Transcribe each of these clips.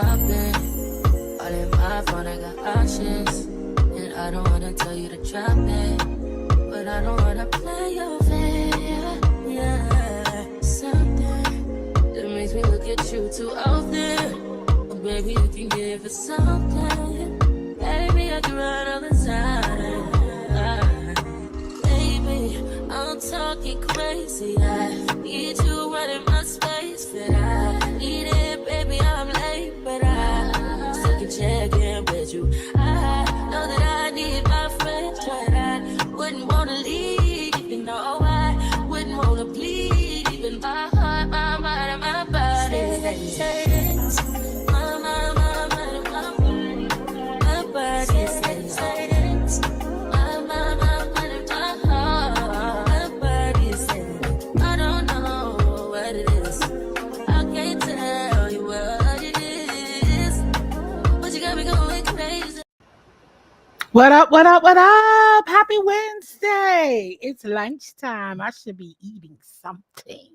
I've been all in my phone, I got options. And I don't wanna tell you to drop it, but I don't wanna play your fair. Yeah, something that makes me look at you too often. Oh, baby, you can give it something. Baby, I can run all the time. Baby, I'm talking crazy. I need you running my space, but I need it, baby. I'm late, but I still can check in with you. I know that I need my friends, but I wouldn't wanna leave. You know, I wouldn't wanna bleed. Even my heart, my mind, and my body. What up, what up, what up? Happy Wednesday. It's lunchtime. I should be eating something.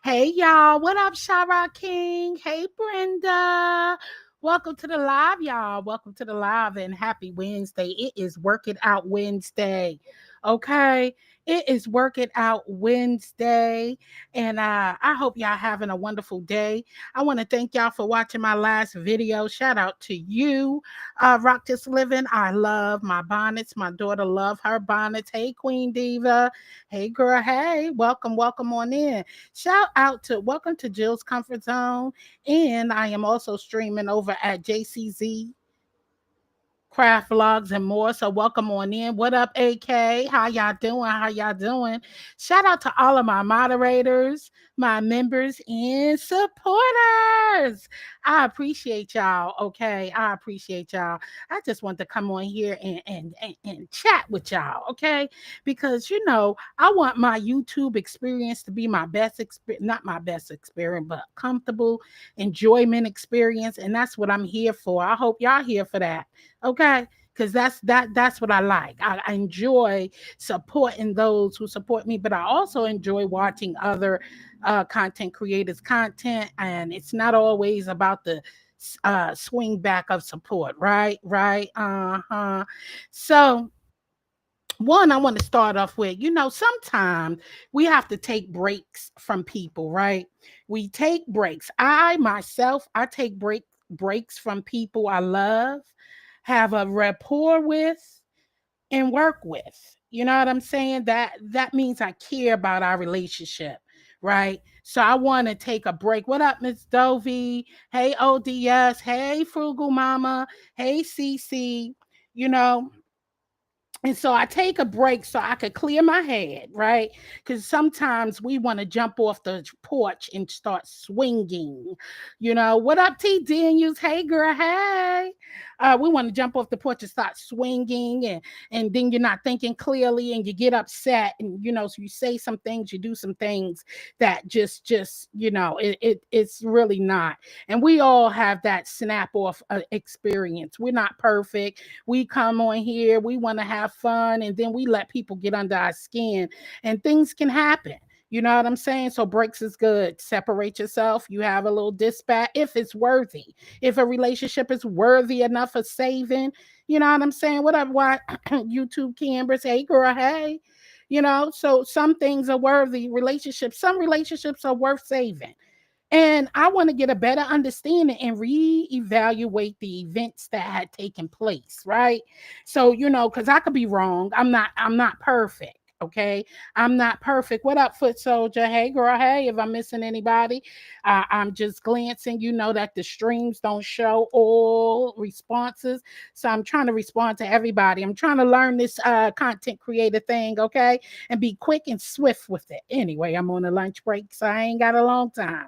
Hey, y'all. What up, Shara King? Hey, Brenda. Welcome to the live, y'all. Welcome to the live and happy Wednesday. It is Work It Out Wednesday. Okay. It is Work It Out Wednesday, and I hope y'all having a wonderful day. I want to thank y'all for watching my last video. Shout out to you, Rock This Living. I love my bonnets. My daughter love her bonnets. Hey, Queen Diva. Hey, girl. Hey, welcome on in. Shout out to welcome to Jill's Comfort Zone, and I am also streaming over at JCZ Craft Vlogs and more. So welcome on in. What up, AK? How y'all doing? Shout out to all of my moderators, my members, and supporters. I appreciate y'all. Okay. I appreciate y'all. I just want to come on here and chat with y'all. Okay. Because I want my YouTube experience to be my best experience, not my best experience, but comfortable enjoyment experience. And that's what I'm here for. I hope y'all here for that. Okay, because that's what I like. I enjoy supporting those who support me, but I also enjoy watching other content creators' content, and it's not always about the swing back of support, right? So one, I want to start off with, sometimes we have to take breaks from people, right? We take breaks. I take breaks from people I love, have a rapport with, and work with. You know what I'm saying? That means I care about our relationship, right? So I want to take a break. What up, Miss Dovey? Hey, ODS. Hey, Frugal Mama. Hey, CC. You know, and so I take a break so I could clear my head, right? Because sometimes we want to jump off the porch and start swinging. What up, T Daniels? Hey, girl, hey. We want to jump off the porch and start swinging, and then you're not thinking clearly, and you get upset, and so you say some things, you do some things that it's really not. And we all have that snap off experience. We're not perfect. We come on here, we want to have fun, and then we let people get under our skin, and things can happen. You know what I'm saying? So breaks is good. Separate yourself. You have a little dispatch if it's worthy. If a relationship is worthy enough of saving, you know what I'm saying? What up, YouTube cameras? Hey, girl, hey. So some things are worthy relationships. Some relationships are worth saving. And I want to get a better understanding and reevaluate the events that had taken place, right? So, because I could be wrong. I'm not perfect. Okay. I'm not perfect. What up, foot soldier? Hey, girl. Hey, if I'm missing anybody, I'm just glancing. You know that the streams don't show all responses. So I'm trying to respond to everybody. I'm trying to learn this content creator thing. Okay. And be quick and swift with it. Anyway, I'm on a lunch break, so I ain't got a long time.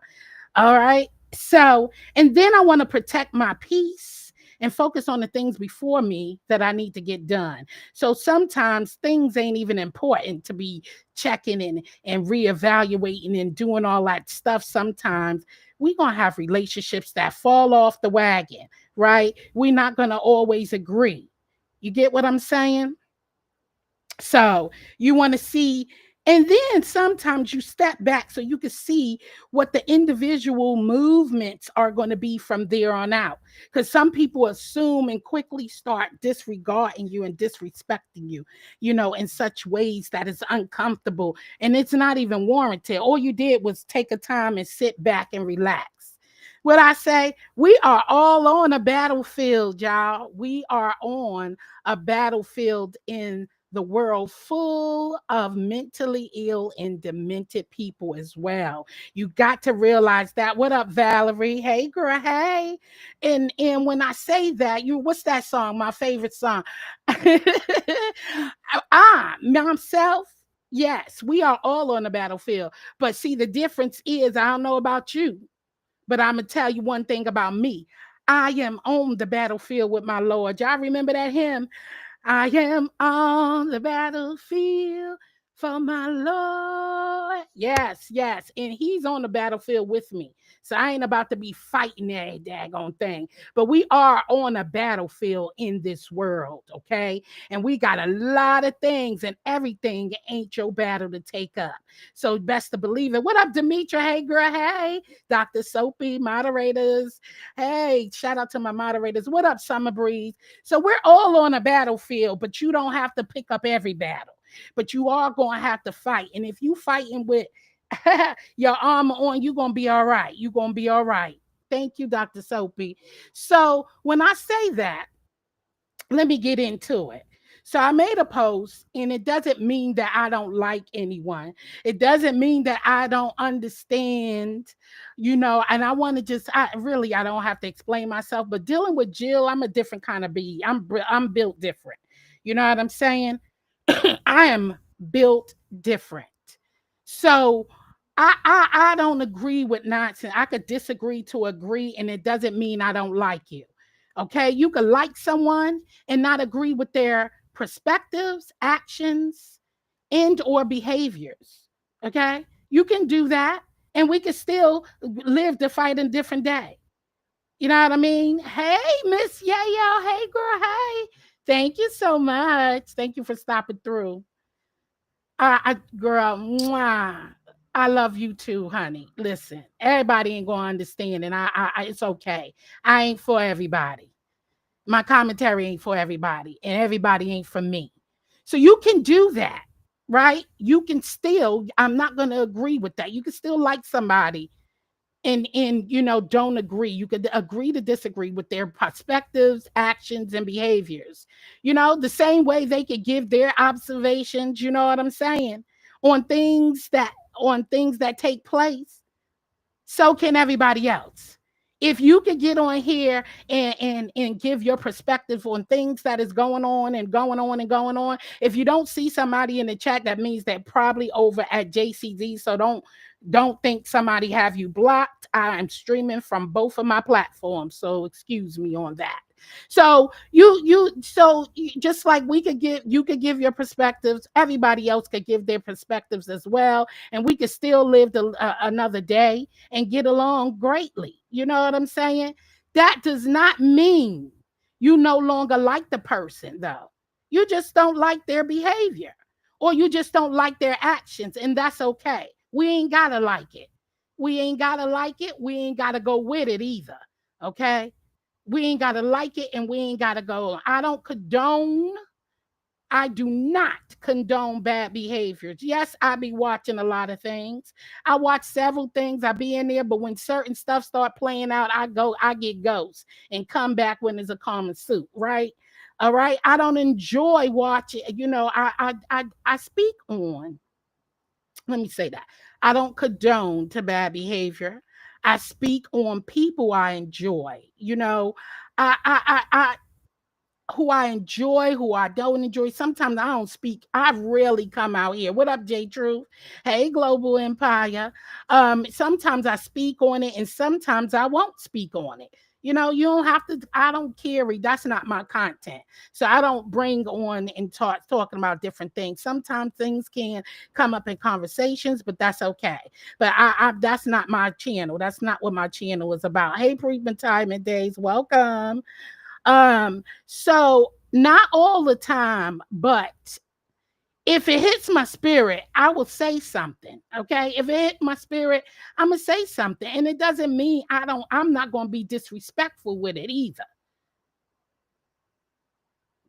All right. So, and then I want to protect my peace and focus on the things before me that I need to get done. So sometimes things ain't even important to be checking and reevaluating and doing all that stuff. Sometimes we're going to have relationships that fall off the wagon, right? We're not going to always agree. You get what I'm saying? So you want to see And then sometimes you step back so you can see what the individual movements are going to be from there on out. Because some people assume and quickly start disregarding you and disrespecting you, in such ways that is uncomfortable and it's not even warranted. All you did was take a time and sit back and relax. What I say, we are all on a battlefield, y'all. We are on a battlefield in the world full of mentally ill and demented people as well. You got to realize that. What up, Valerie? Hey, girl. Hey. And when I say that, what's that song? My favorite song. Myself. Yes, we are all on the battlefield. But see, the difference is, I don't know about you, but I'm gonna tell you one thing about me. I am on the battlefield with my Lord. Y'all remember that hymn? I am on the battlefield for my Lord. Yes, yes. And he's on the battlefield with me. So I ain't about to be fighting that daggone thing. But we are on a battlefield in this world, okay? And we got a lot of things, and everything ain't your battle to take up. So best to believe it. What up, Demetra? Hey, girl. Hey, Dr. Soapy, moderators. Hey, shout out to my moderators. What up, Summer Breeze? So we're all on a battlefield, but you don't have to pick up every battle. But you are going to have to fight. And if you fighting with your armor on, you're going to be all right. You're going to be all right. Thank you, Dr. Soapy. So when I say that, let me get into it. So I made a post, and it doesn't mean that I don't like anyone. It doesn't mean that I don't understand, and I want to I don't have to explain myself, but dealing with Jill, I'm a different kind of bee. I'm built different. You know what I'm saying? I am built different. So I don't agree with nonsense. I could disagree to agree, and it doesn't mean I don't like you. Okay, you could like someone and not agree with their perspectives, actions, and or behaviors. Okay, you can do that, and we can still live to fight a different day. You know what I mean? Hey, Miss Yayo. Hey, girl. Hey. Thank you so much. Thank you for stopping through. Girl, mwah. I love you too, honey. Listen, everybody ain't gonna understand, and it's okay. I ain't for everybody. My commentary ain't for everybody, and everybody ain't for me. So you can do that, right? You can still, I'm not going to agree with that. You can still like somebody and don't agree. You could agree to disagree with their perspectives, actions, and behaviors. The same way they could give their observations, you know what I'm saying, on things that take place, so can everybody else. If you could get on here and give your perspective on things that is going on and going on and going on, if you don't see somebody in the chat, that means they're probably over at JCZ. So don't think somebody have you blocked. I am streaming from both of my platforms, so excuse me on that. So just like you could give your perspectives, everybody else could give their perspectives as well, and we could still live another day and get along greatly. You know what I'm saying? That does not mean you no longer like the person, though. You just don't like their behavior, or you just don't like their actions, and that's okay. We ain't gotta like it. We ain't gotta like it. We ain't gotta go with it either. Okay? We ain't gotta like it, and we ain't gotta go. I do not condone bad behaviors. Yes, I be watching a lot of things. I watch several things. I be in there, but when certain stuff start playing out, I get ghosts and come back when there's a common suit, right? All right. I don't enjoy watching, I speak on, let me say that. I don't condone to bad behavior. I speak on people I enjoy. I who I enjoy, who I don't enjoy. Sometimes I don't speak. I rarely come out here. What up, J Truth? Hey, Global Empire. Sometimes I speak on it, and sometimes I won't speak on it. You don't have to. I don't carry. That's not my content. So I don't bring on and talking about different things. Sometimes things can come up in conversations, but that's okay. But that's not my channel. That's not what my channel is about. Hey, Retirement Days, welcome. So not all the time, but If it hits my spirit, I will say something. Okay. If it hit my spirit, I'm gonna say something. And it doesn't mean I'm not gonna be disrespectful with it either.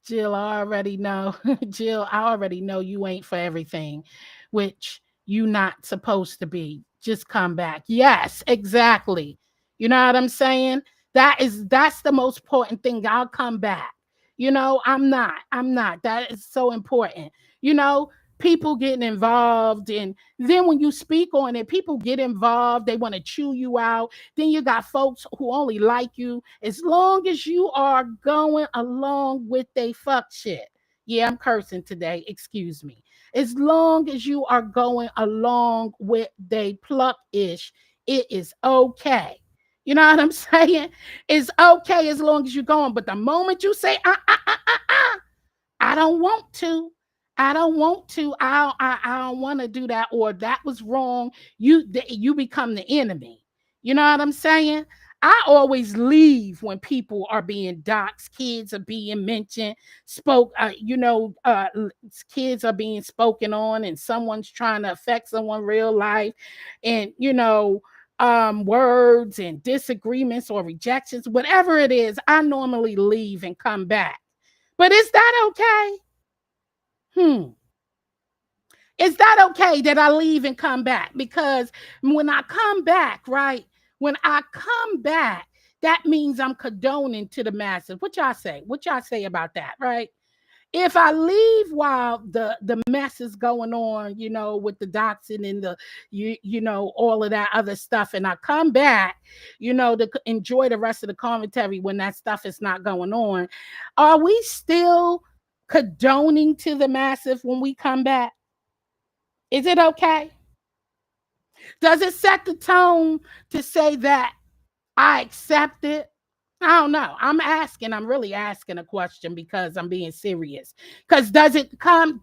Jill, I already know. Jill, I already know you ain't for everything, which you not supposed to be. Just come back. Yes, exactly. You know what I'm saying? That's the most important thing. I'll come back. I'm not. I'm not. That is so important. You know, people getting involved, and then when you speak on it, people get involved. They want to chew you out. Then you got folks who only like you as long as you are going along with they fuck shit. Yeah, I'm cursing today. Excuse me. As long as you are going along with they pluck ish, it is okay. You know what I'm saying? It's okay as long as you're going. But the moment you say, I don't want to. I don't want to. I don't want to do that, or that was wrong. You become the enemy. You know what I'm saying? I always leave when people are being doxxed, kids are being mentioned, kids are being spoken on, and someone's trying to affect someone real life, and words and disagreements or rejections, whatever it is. I normally leave and come back. But is that okay? Hmm. Is that okay that I leave and come back? Because when I come back, right? When I come back, that means I'm condoning to the masses. What y'all say? What y'all say about that, right? If I leave while the mess is going on, with the doxing and the all of that other stuff, and I come back, to enjoy the rest of the commentary when that stuff is not going on, are we still condoning to the massive when we come back? Is it okay? Does it set the tone to say that I accept it? I don't know. I'm really asking a question because I'm being serious. Because does it come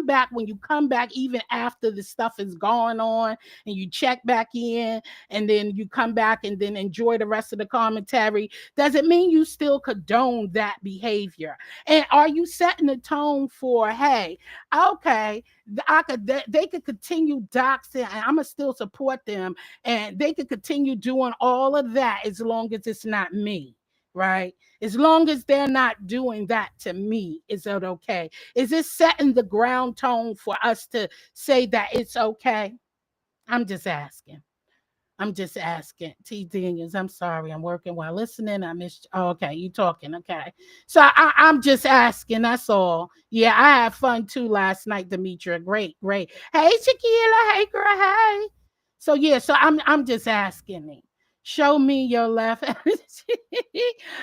back when you come back even after the stuff is going on and you check back in and then you come back and then enjoy the rest of the commentary? Does it mean you still condone that behavior? And are you setting the tone for, hey, okay, they could continue doxing and I'm gonna still support them, and they could continue doing all of that as long as it's not me, right? As long as they're not doing that to me, is it okay? Is it setting the ground tone for us to say that it's okay? I'm just asking. I'm just asking. T. Daniels, I'm sorry. I'm working while listening. I missed. Oh, okay. You talking. Okay. So I'm just asking. That's all. Yeah, I had fun too last night, Demetra. Great, great. Hey, Shaquila. Hey, girl. Hey. So yeah, so I'm just asking me. Show me your left.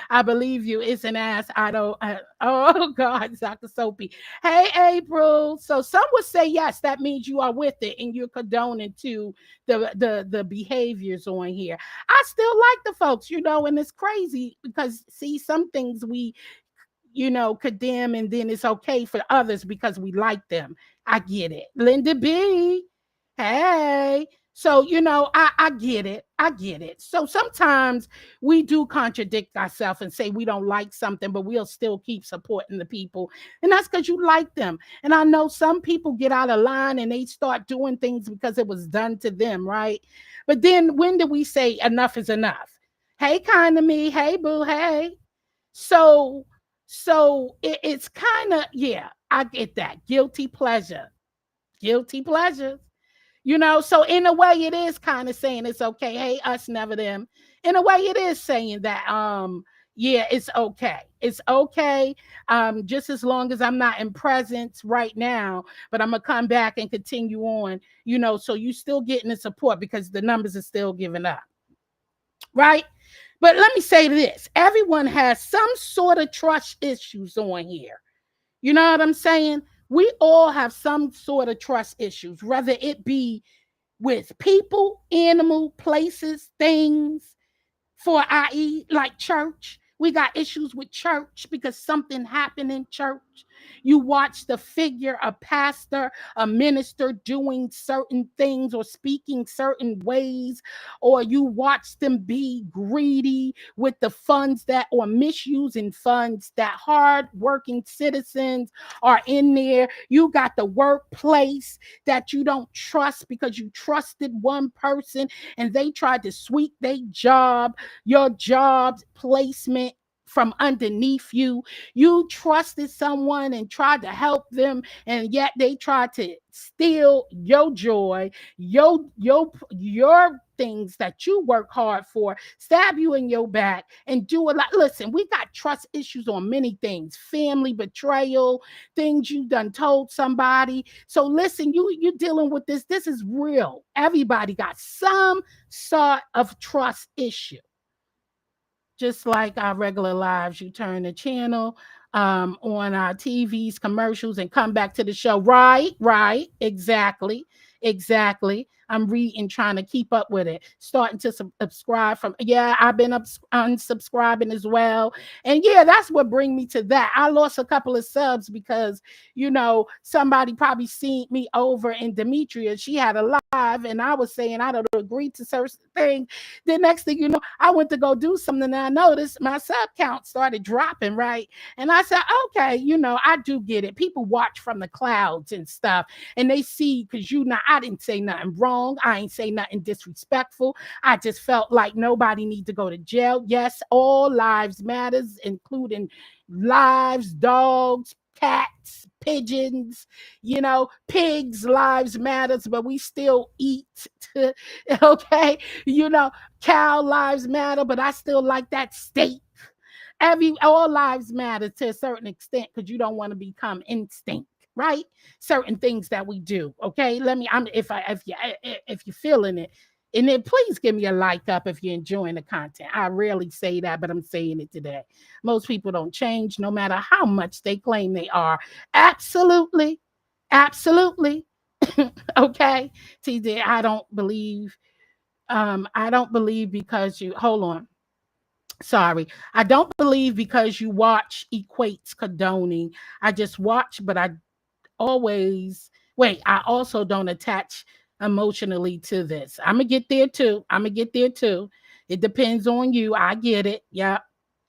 I believe you. It's an ass. I don't. Oh God, Dr. Soapy. Hey, April. So some would say yes. That means you are with it and you're condoning to the behaviors on here. I still like the folks, and it's crazy because see, some things we condemn, and then it's okay for others because we like them. I get it. Linda B. Hey. So, I get it. I get it. So sometimes we do contradict ourselves and say we don't like something, but we'll still keep supporting the people. And that's because you like them. And I know some people get out of line and they start doing things because it was done to them, right? But then when do we say enough is enough? Hey, kind of me. Hey, boo. Hey. So it's kind of, yeah, I get that. Guilty pleasure. Guilty pleasures. So in a way it is kind of saying it's okay. Hey, us, never them. In a way it is saying that yeah, it's okay. It's okay. Just as long as I'm not in presence right now, but I'm gonna come back and continue on, so you still getting the support because the numbers are still giving up. Right? But let me say this: everyone has some sort of trust issues on here. You know what I'm saying? We all have some sort of trust issues, whether it be with people, animal, places, things, i.e., like church. We got issues with church because something happened in church. church. You watch the figure, a pastor, a minister doing certain things or speaking certain ways, or you watch them be greedy with the funds that, or misusing funds that hard working citizens are in there. You got the workplace that you don't trust because you trusted one person and they tried to sweep your job's placement from underneath you. You trusted someone and tried to help them, and yet they tried to steal your joy, your things that you work hard for, stab you in your back, and do a lot. Listen, we got trust issues on many things: family betrayal, things you done told somebody. So listen, you dealing with this. This is real. Everybody got some sort of trust issue. Just like our regular lives, you turn the channel on our TV's commercials and come back to the show. Right, exactly. I'm reading, trying to keep up with it, starting to subscribe from. Yeah, I've been unsubscribing as well, and yeah, that's what bring me to that. I lost a couple of subs because somebody probably seen me over in Demetria. She had a live, and I was saying I don't agree to certain things. The next thing you know, I went to go do something, and I noticed my sub count started dropping, right? And I said, okay, I do get it. People watch from the clouds and stuff, and they see, because I didn't say nothing wrong. I ain't say nothing disrespectful. I just felt like nobody need to go to jail. Yes, all lives matters, including lives, dogs, cats, pigeons, pigs lives matters, but we still eat. Okay, cow lives matter, but I still like that steak. All lives matter to a certain extent, because you don't want to become instinct, right? Certain things that we do. Okay, if you're feeling it, and then please give me a like up if you're enjoying the content. I rarely say that, but I'm saying it today. Most people don't change, no matter how much they claim they are. Absolutely. Okay, TJ, I don't believe because you hold on. Sorry. I don't believe because you watch equates condoning. I just watch, but I also don't attach emotionally to this. I'm gonna get there too. It depends on you. I get it. Yeah.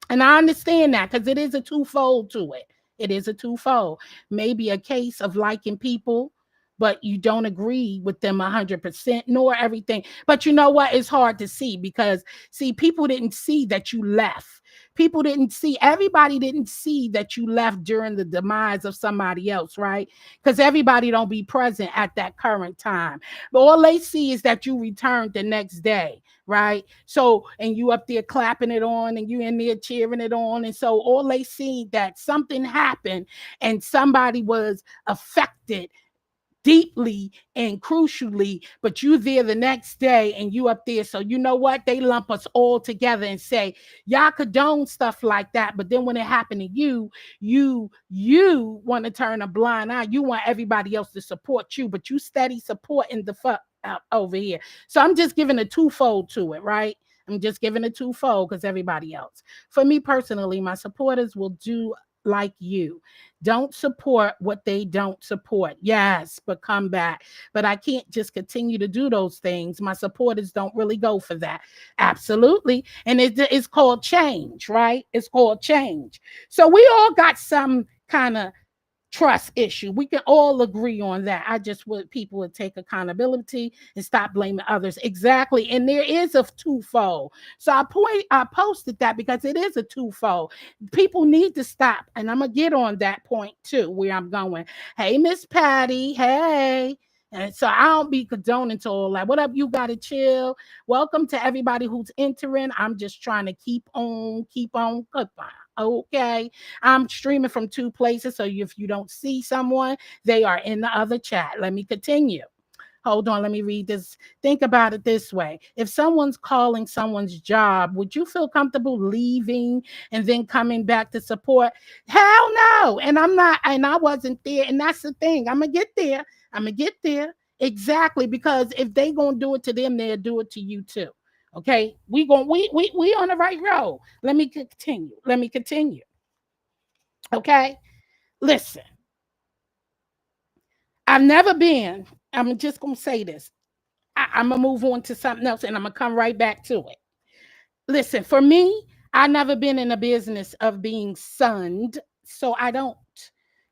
And I understand that, because it is a twofold to it. It is a twofold. Maybe a case of liking people, but you don't agree with them 100%, nor everything. But you know what? It's hard to see because, see, people didn't see that you left. Everybody didn't see that you left during the demise of somebody else, right? Because everybody don't be present at that current time. But all they see is that you returned the next day, right? So, and you up there clapping it on, and you in there cheering it on. And so all they see that something happened and somebody was affected deeply and crucially, but you there the next day and you up there. So you know what? They lump us all together and say, y'all condone stuff like that. But then when it happened to you want to turn a blind eye. You want everybody else to support you, but you steady supporting the fuck out over here. So I'm just giving a twofold to it, right? I'm just giving a twofold because everybody else. For me personally, my supporters will do like you. Don't support what they don't support. Yes, but come back. But I can't just continue to do those things. My supporters don't really go for that. Absolutely. And it's called change, right? It's called change. So we all got some kind of trust issue. We can all agree on that. I just want people to take accountability and stop blaming others. Exactly. And there is a twofold. So I posted that because it is a twofold. People need to stop. And I'm gonna get on that point too, where I'm going. Hey, Miss Patty. Hey. And so I don't be condoning to all that. What up? You gotta chill. Welcome to everybody who's entering. I'm just trying to keep on. Okay. I'm streaming from two places. So if you don't see someone, they are in the other chat. Let me continue. Hold on, let me read this. Think about it this way. If someone's calling someone's job, would you feel comfortable leaving and then coming back to support? Hell no. And I wasn't there. And that's the thing. I'm going to get there. Exactly. Because if they going to do it to them, they'll do it to you too. Okay. We on the right road. Let me continue. Okay. Listen, I've never been, I'm just going to say this. I'm going to move on to something else and I'm going to come right back to it. Listen, for me, I never been in a business of being sunned, so I don't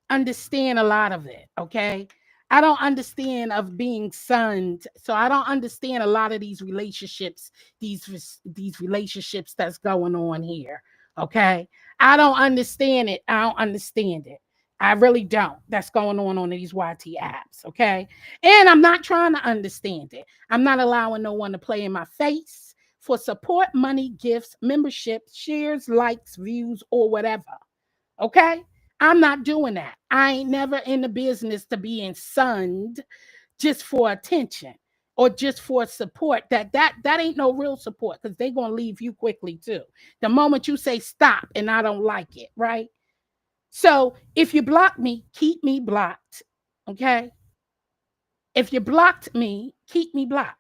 understand a lot of it, okay? I don't understand of being sunned, so I don't understand a lot of these relationships, these relationships that's going on here, okay? I don't understand it. I don't understand it. I really don't. That's going on these YT apps, okay? And I'm not trying to understand it. I'm not allowing no one to play in my face for support, money, gifts, membership, shares, likes, views, or whatever. Okay? I'm not doing that. I ain't never in the business to being sunned just for attention or just for support. That ain't no real support because they're gonna leave you quickly too. The moment you say stop and I don't like it, right? So if you block me, keep me blocked. Okay? If you blocked me, keep me blocked.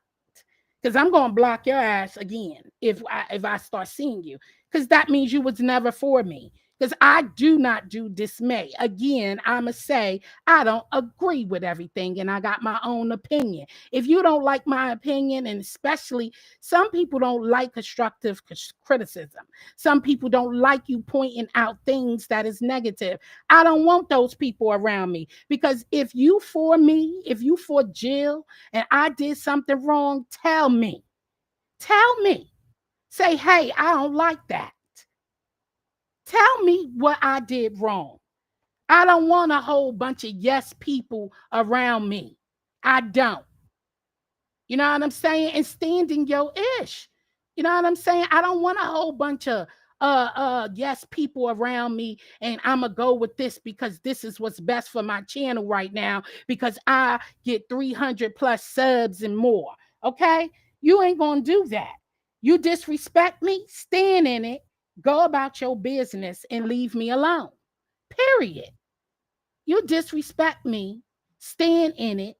Because I'm gonna block your ass again if I start seeing you. Because that means you was never for me. Because I do not do dismay. Again, I'ma say I don't agree with everything and I got my own opinion. If you don't like my opinion, and especially some people don't like constructive criticism, some people don't like you pointing out things that is negative. I don't want those people around me because if you for me, if you for Jill and I did something wrong, tell me. Tell me. Say, hey, I don't like that. Tell me what I did wrong. I don't want a whole bunch of yes people around me. I don't. You know what I'm saying? And standing your ish. You know what I'm saying? I don't want a whole bunch of yes people around me and I'm gonna go with this because this is what's best for my channel right now because I get 300 plus subs and more. Okay? You ain't gonna do that. You disrespect me, stand in it, go about your business and leave me alone. Period. You disrespect me, stand in it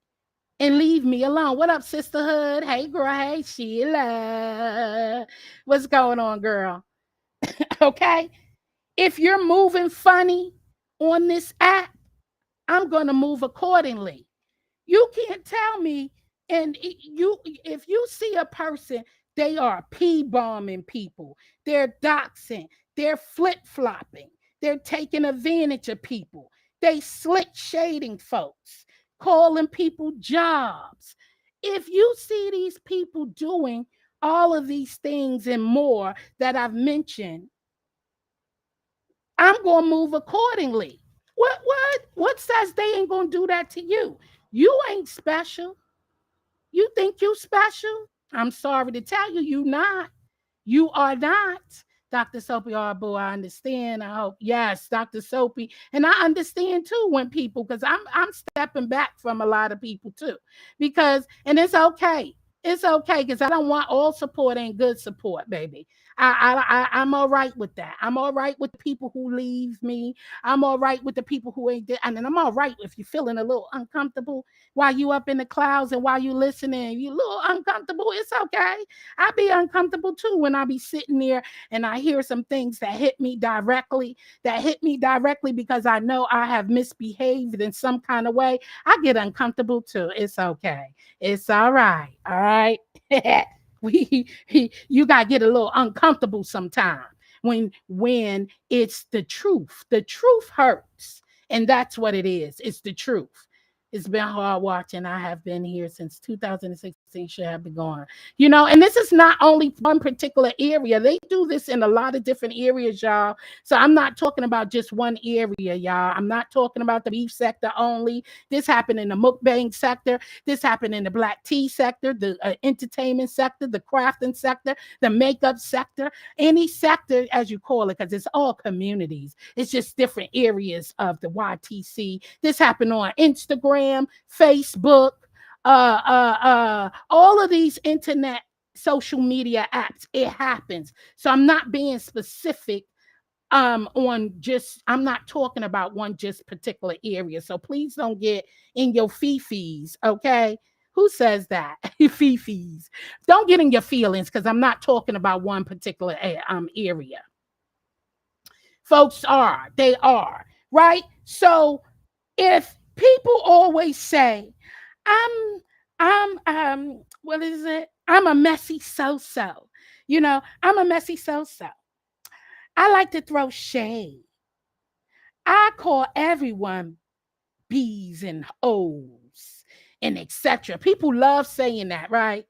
and leave me alone. What up, sisterhood? Hey, girl. Hey, Sheila. What's going on, girl? Okay. If you're moving funny on this app, I'm going to move accordingly. You can't tell me, and if you see a person, they are p-bombing people, they're doxing, they're flip-flopping, they're taking advantage of people, they slick shading folks, calling people jobs. If you see these people doing all of these things and more that I've mentioned, I'm going to move accordingly. What says they ain't going to do that to you? You ain't special. You think you special? I'm sorry to tell you, you not. You are not. Dr. Soapy Arbo, I understand. I hope. Yes, Dr. Soapy. And I understand too when people, because I'm stepping back from a lot of people too. Because, and it's okay. It's okay because I don't want all support ain't good support, baby. I'm all right with that. I'm all right with the people who leave me. I'm all right with the people who ain't there. And then I'm all right if you're feeling a little uncomfortable while you up in the clouds and while you listening, you a little uncomfortable. It's okay. I be uncomfortable too when I be sitting there and I hear some things that hit me directly, because I know I have misbehaved in some kind of way. I get uncomfortable too. It's okay. It's all right. All right. You gotta get a little uncomfortable sometime when it's the truth. The truth hurts, and that's what it is. It's the truth. It's been hard watching. I have been here since 2016. Should have been gone. You know, and this is not only one particular area. They do this in a lot of different areas, y'all. So I'm not talking about just one area, y'all. I'm not talking about the beef sector only. This happened in the mukbang sector. This happened in the black tea sector, the entertainment sector, the crafting sector, the makeup sector, any sector as you call it, because it's all communities. It's just different areas of the YTC. This happened on Instagram, Facebook, all of these internet social media apps. It happens. So I'm not being specific on just, I'm not talking about one just particular area. So please don't get in your fifis, okay? Who says that? Fifis. Don't get in your feelings because I'm not talking about one particular area. Folks are, they are. right? So if people always say, I'm what is it? I'm a messy so-so. I'm a messy so-so. I like to throw shade. I call everyone B's and O's and etc. People love saying that, right?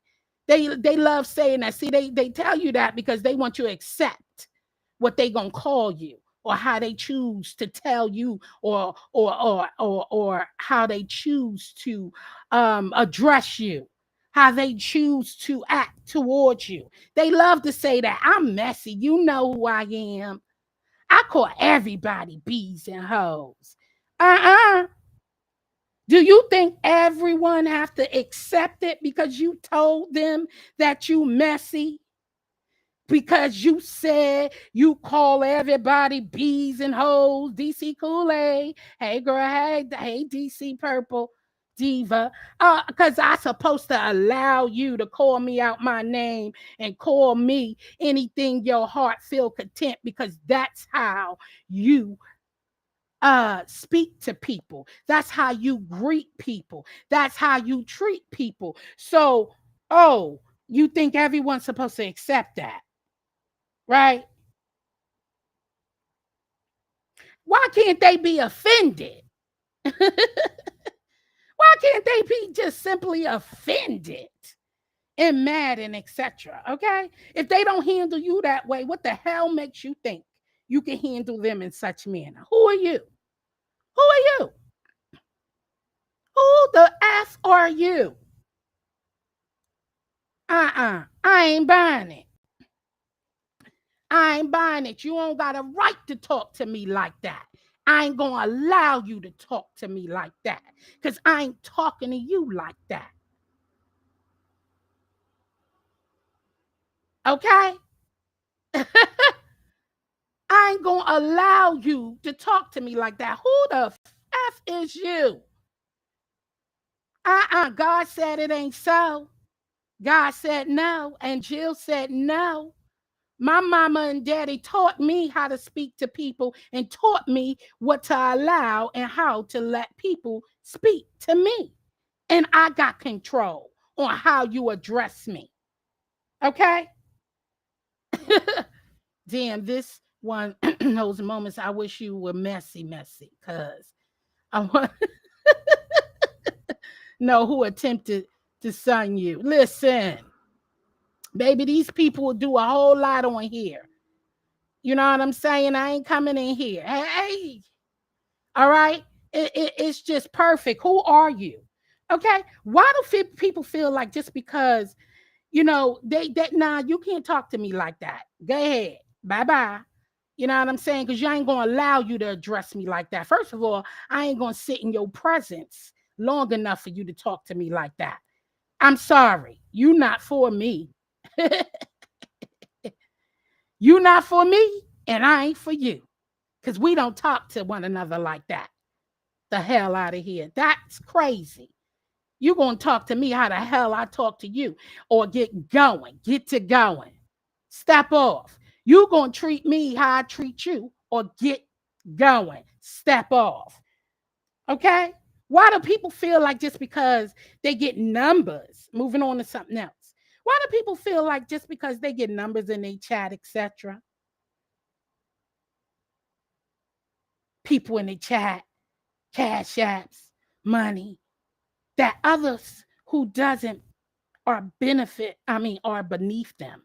They love saying that. See, they tell you that because they want you to accept what they gonna call you, or how they choose to tell you, or how they choose to address you, how they choose to act towards you. They love to say that I'm messy. You know who I am. I call everybody B's and hoes. Uh-uh. Do you think everyone have to accept it because you told them that you messy? Because you said you call everybody bees and hoes, DC Kool-Aid. Hey girl, hey DC Purple Diva. Because I supposed to allow you to call me out my name and call me anything your heart feel content, because that's how you speak to people. That's how you greet people. That's how you treat people. So, oh, you think everyone's supposed to accept that, right? Why can't they be offended? Why can't they be just simply offended and mad and etc.? Okay? If they don't handle you that way, what the hell makes you think you can handle them in such manner? Who are you? Who are you? Who the F are you? I ain't buying it. I ain't buying it. You don't got a right to talk to me like that. I ain't gonna allow you to talk to me like that, because I ain't talking to you like that. Okay? I ain't gonna allow you to talk to me like that. Who the F is you? God said it ain't so. God said no, and Jill said no. My mama and daddy taught me how to speak to people and taught me what to allow and how to let people speak to me. And I got control on how you address me. Okay? Damn, this one, those moments I wish you were messy, because I want to know who attempted to son you. Listen, baby, these people will do a whole lot on here. You know what I'm saying? I ain't coming in here. Hey, all right? It's just perfect. Who are you? Okay? Why do people feel like just because, nah, you can't talk to me like that. Go ahead. Bye-bye. You know what I'm saying? Because you ain't going to allow you to address me like that. First of all, I ain't going to sit in your presence long enough for you to talk to me like that. I'm sorry. You not for me. You not for me, and I ain't for you. Because we don't talk to one another like that. The hell out of here. That's crazy. You going to talk to me how the hell I talk to you, or get going, get to going. Step off. You going to treat me how I treat you, or get going. Step off. Okay? Why do people feel like just because they get numbers, moving on to something else? Why do people feel like just because they get numbers in their chat, etc.? People in the chat, cash apps, money, that others who doesn't are beneath them.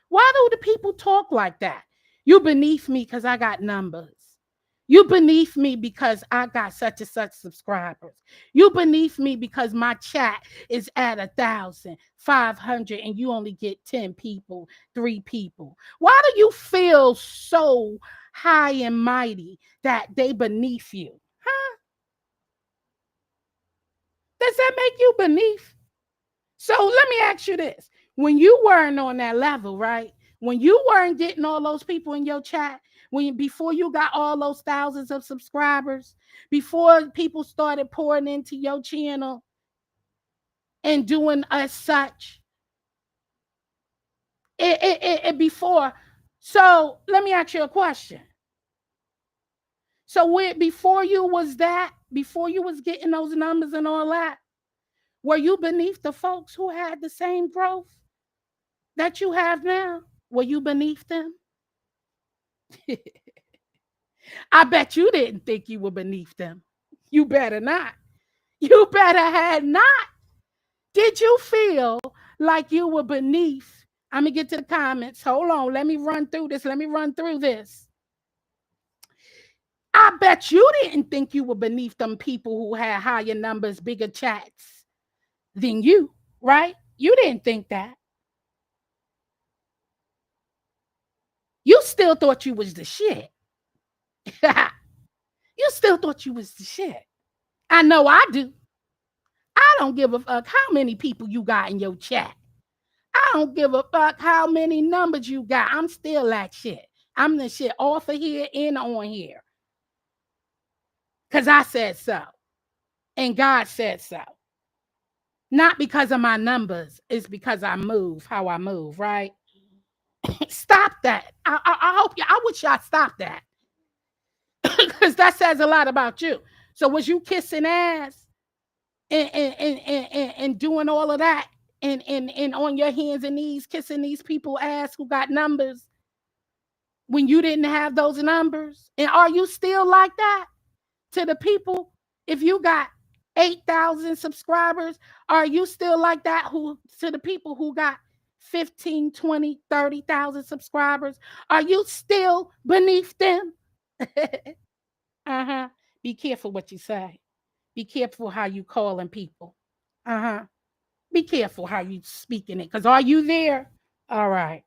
Why do the people talk like that? You beneath me because I got numbers. You beneath me because I got such and such subscribers. You beneath me because my chat is at 1,500 and you only get 10 people, 3 people. Why do you feel so high and mighty that they beneath you? Huh? Does that make you beneath? So let me ask you this. When you weren't on that level, right? When you weren't getting all those people in your chat, before you got all those thousands of subscribers, before people started pouring into your channel and doing as such, before. So let me ask you a question. So before you was before you was getting those numbers and all that, were you beneath the folks who had the same growth that you have now? Were you beneath them? I bet you didn't think you were beneath them. You better not. You better had not. Did you feel like you were beneath? I'm going to get to the comments. Hold on. Let me run through this. I bet you didn't think you were beneath them people who had higher numbers, bigger chats than you, right? You didn't think that. You still thought you was the shit. You still thought you was the shit. I know I do. I don't give a fuck how many people you got in your chat. I don't give a fuck how many numbers you got. I'm still that shit. I'm the shit off of here and on here. Because I said so. And God said so. Not because of my numbers. It's because I move how I move, right? Stop that. I hope you, I wish y'all stop that. Because that says a lot about you. So was you kissing ass and doing all of that and on your hands and knees kissing these people ass who got numbers when you didn't have those numbers? And are you still like that to the people? If you got 8,000 subscribers, are you still like that who to the people who got 15, 20, 30,000 subscribers? Are you still beneath them? Uh-huh. Be careful what you say. Be careful how you calling people. Uh-huh. Be careful how you speaking it. Because are you there? All right.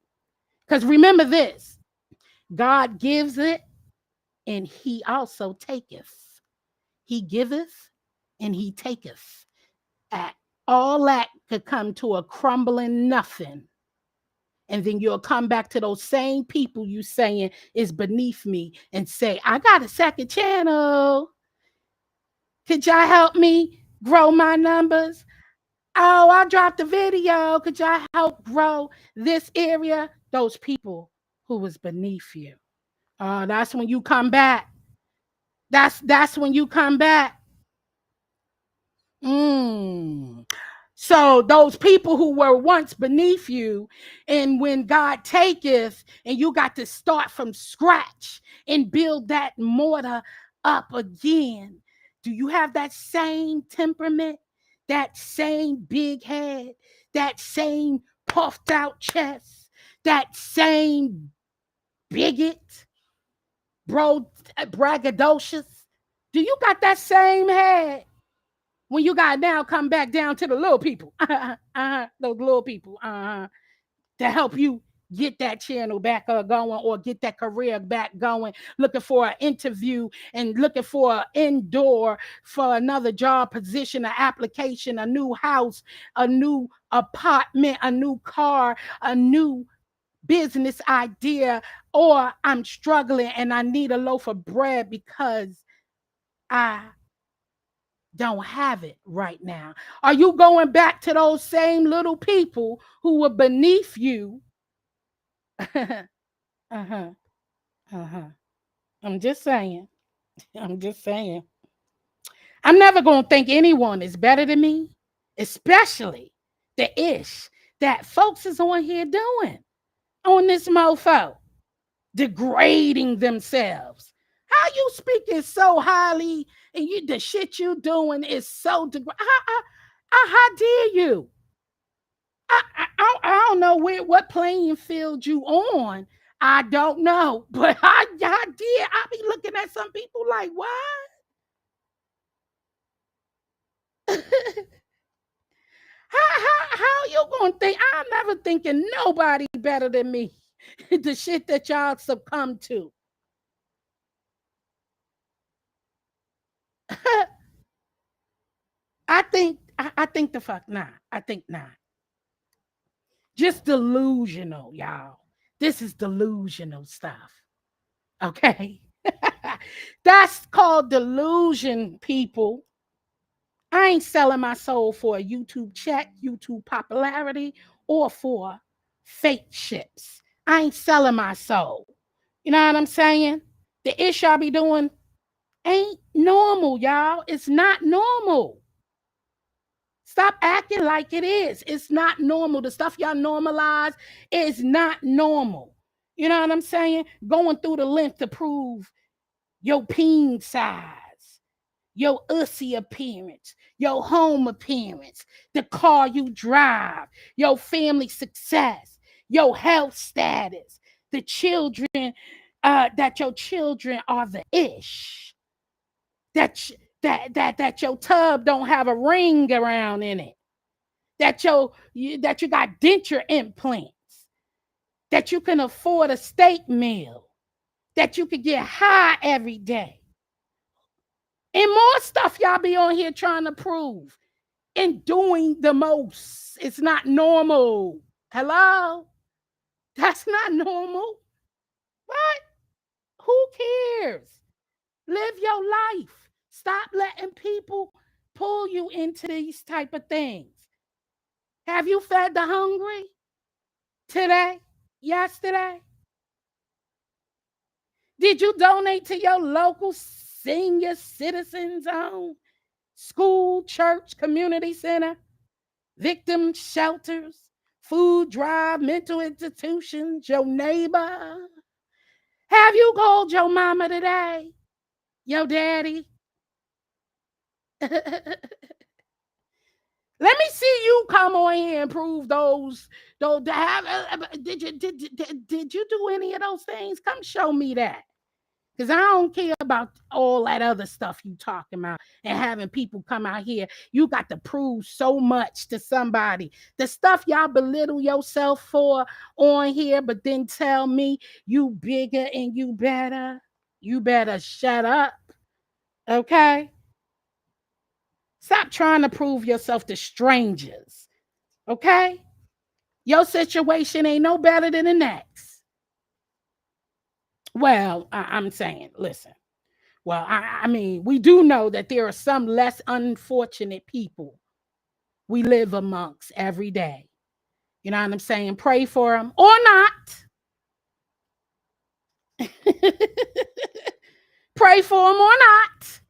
Because remember this. God gives it and he also taketh. He giveth and he taketh. All that could come to a crumbling nothing. And then you'll come back to those same people you saying is beneath me and say, I got a second channel. Could y'all help me grow my numbers? Oh, I dropped a video. Could y'all help grow this area? Those people who was beneath you. That's when you come back. That's when you come back. So those people who were once beneath you, and when God taketh, and you got to start from scratch and build that mortar up again, do you have that same temperament, that same big head, that same puffed out chest, that same bigot, braggadocious? Do you got that same head? When you got now come back down to the little people, those little people, to help you get that channel back going or get that career back going, looking for an interview and looking for an indoor for another job position, an application, a new house, a new apartment, a new car, a new business idea, or I'm struggling and I need a loaf of bread because I don't have it right now. Are you going back to those same little people who were beneath you? I'm just saying. I'm just saying. I'm never going to think anyone is better than me, especially the ish that folks is on here doing on this mofo, degrading themselves. How you speaking so highly and you the shit you doing is so how dare you? I don't know what playing field you on. I don't know, but I did. I be looking at some people like, what? how you gonna think? I'm never thinking nobody better than me. The shit that y'all succumb to. I think the fuck not. I think not. Just delusional, y'all. This is delusional stuff. Okay. That's called delusion, people. I ain't selling my soul for a YouTube check, YouTube popularity, or for fake ships. I ain't selling my soul. You know what I'm saying? The ish I be doing, ain't normal, y'all. It's not normal. Stop acting like it is. It's not normal. The stuff y'all normalize is not normal. You know what I'm saying? Going through the length to prove your peen size, your ussy appearance, your home appearance, the car you drive, your family success, your health status, the children, that your children are the ish, that that your tub don't have a ring around in it, that you got denture implants, that you can afford a steak meal, that you can get high every day, and more stuff y'all be on here trying to prove and doing the most. It's not normal. Hello? That's not normal. What? Who cares? Live your life. Stop letting people pull you into these type of things. Have you fed the hungry today? Yesterday? Did you donate to your local senior citizen zone, school, church, community center, victim shelters, food drive, mental institutions, your neighbor? Have you called your mama today? Your daddy? Let me see you come on here and prove those. Did you do any of those things? Come show me that. Because I don't care about all that other stuff you talking about and having people come out here. You got to prove so much to somebody. The stuff y'all belittle yourself for on here, but then tell me you bigger and you better. You better shut up. Okay? Stop trying to prove yourself to strangers. Okay? Your situation ain't no better than the next. Well, I'm saying, listen. Well, I mean, we do know that there are some less unfortunate people we live amongst every day. You know what I'm saying? Pray for them or not. Pray for them or not.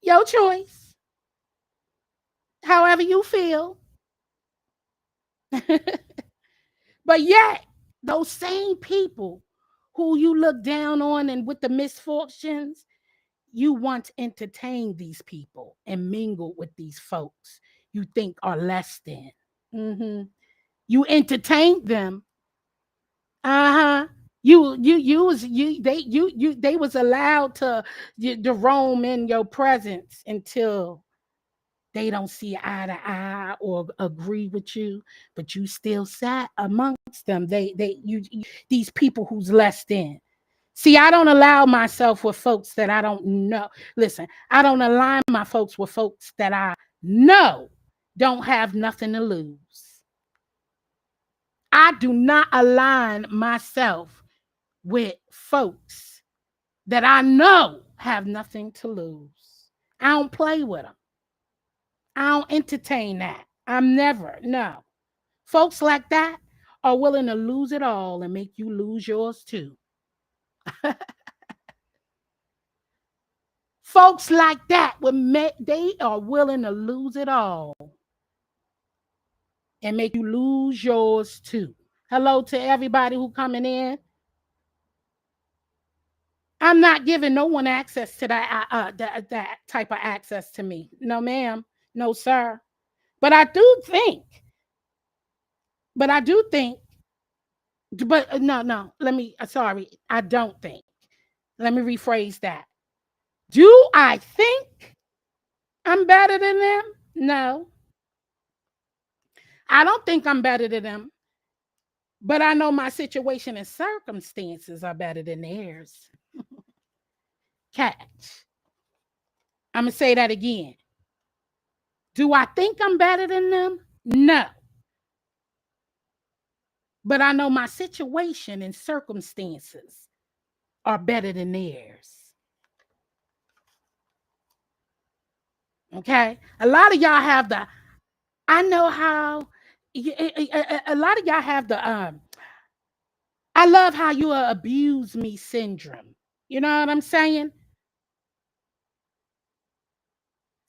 Your choice. However you feel. But yet, those same people who you look down on and with the misfortunes, you once entertained these people and mingled with these folks you think are less than. Mm-hmm. You entertained them. Uh-huh. They was allowed to roam in your presence until they don't see eye to eye or agree with you, but you still sat amongst them. These people who's less than. See, I don't allow myself with folks that I don't know. Listen, I don't align my folks with folks that I know don't have nothing to lose. I do not align myself with folks that I know have nothing to lose. I don't play with them. I don't entertain that. I'm never, no. Folks like that are willing to lose it all and make you lose yours too. Folks like that, they are willing to lose it all and make you lose yours too. Hello to everybody who coming in. I'm not giving no one access to that type of access to me. No, ma'am. No, sir. But I do think, but I do think, but no, sorry, I don't think. Let me rephrase that. Do I think I'm better than them? No. I don't think I'm better than them, but I know my situation and circumstances are better than theirs. Catch. I'm going to say that again. Do I think I'm better than them? No. But I know my situation and circumstances are better than theirs. Okay? A lot of y'all have the, I know how, a lot of y'all have the, I love how you abuse me syndrome. You know what I'm saying?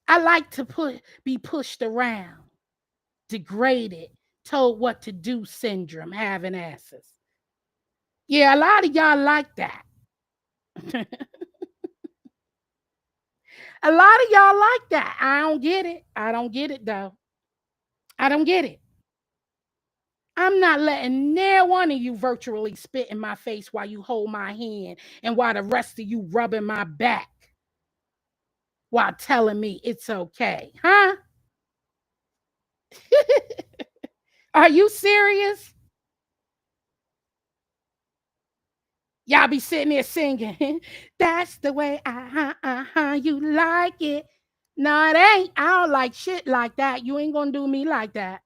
I like to be pushed around, degraded, told what to do syndrome, having asses. Yeah, a lot of y'all like that. A lot of y'all like that. I don't get it. I don't get it though. I don't get it. I'm not letting near one of you virtually spit in my face while you hold my hand and while the rest of you rubbing my back while telling me it's okay. Huh? Are you serious? Y'all be sitting there singing, that's the way you like it. No, it ain't. I don't like shit like that. You ain't gonna do me like that.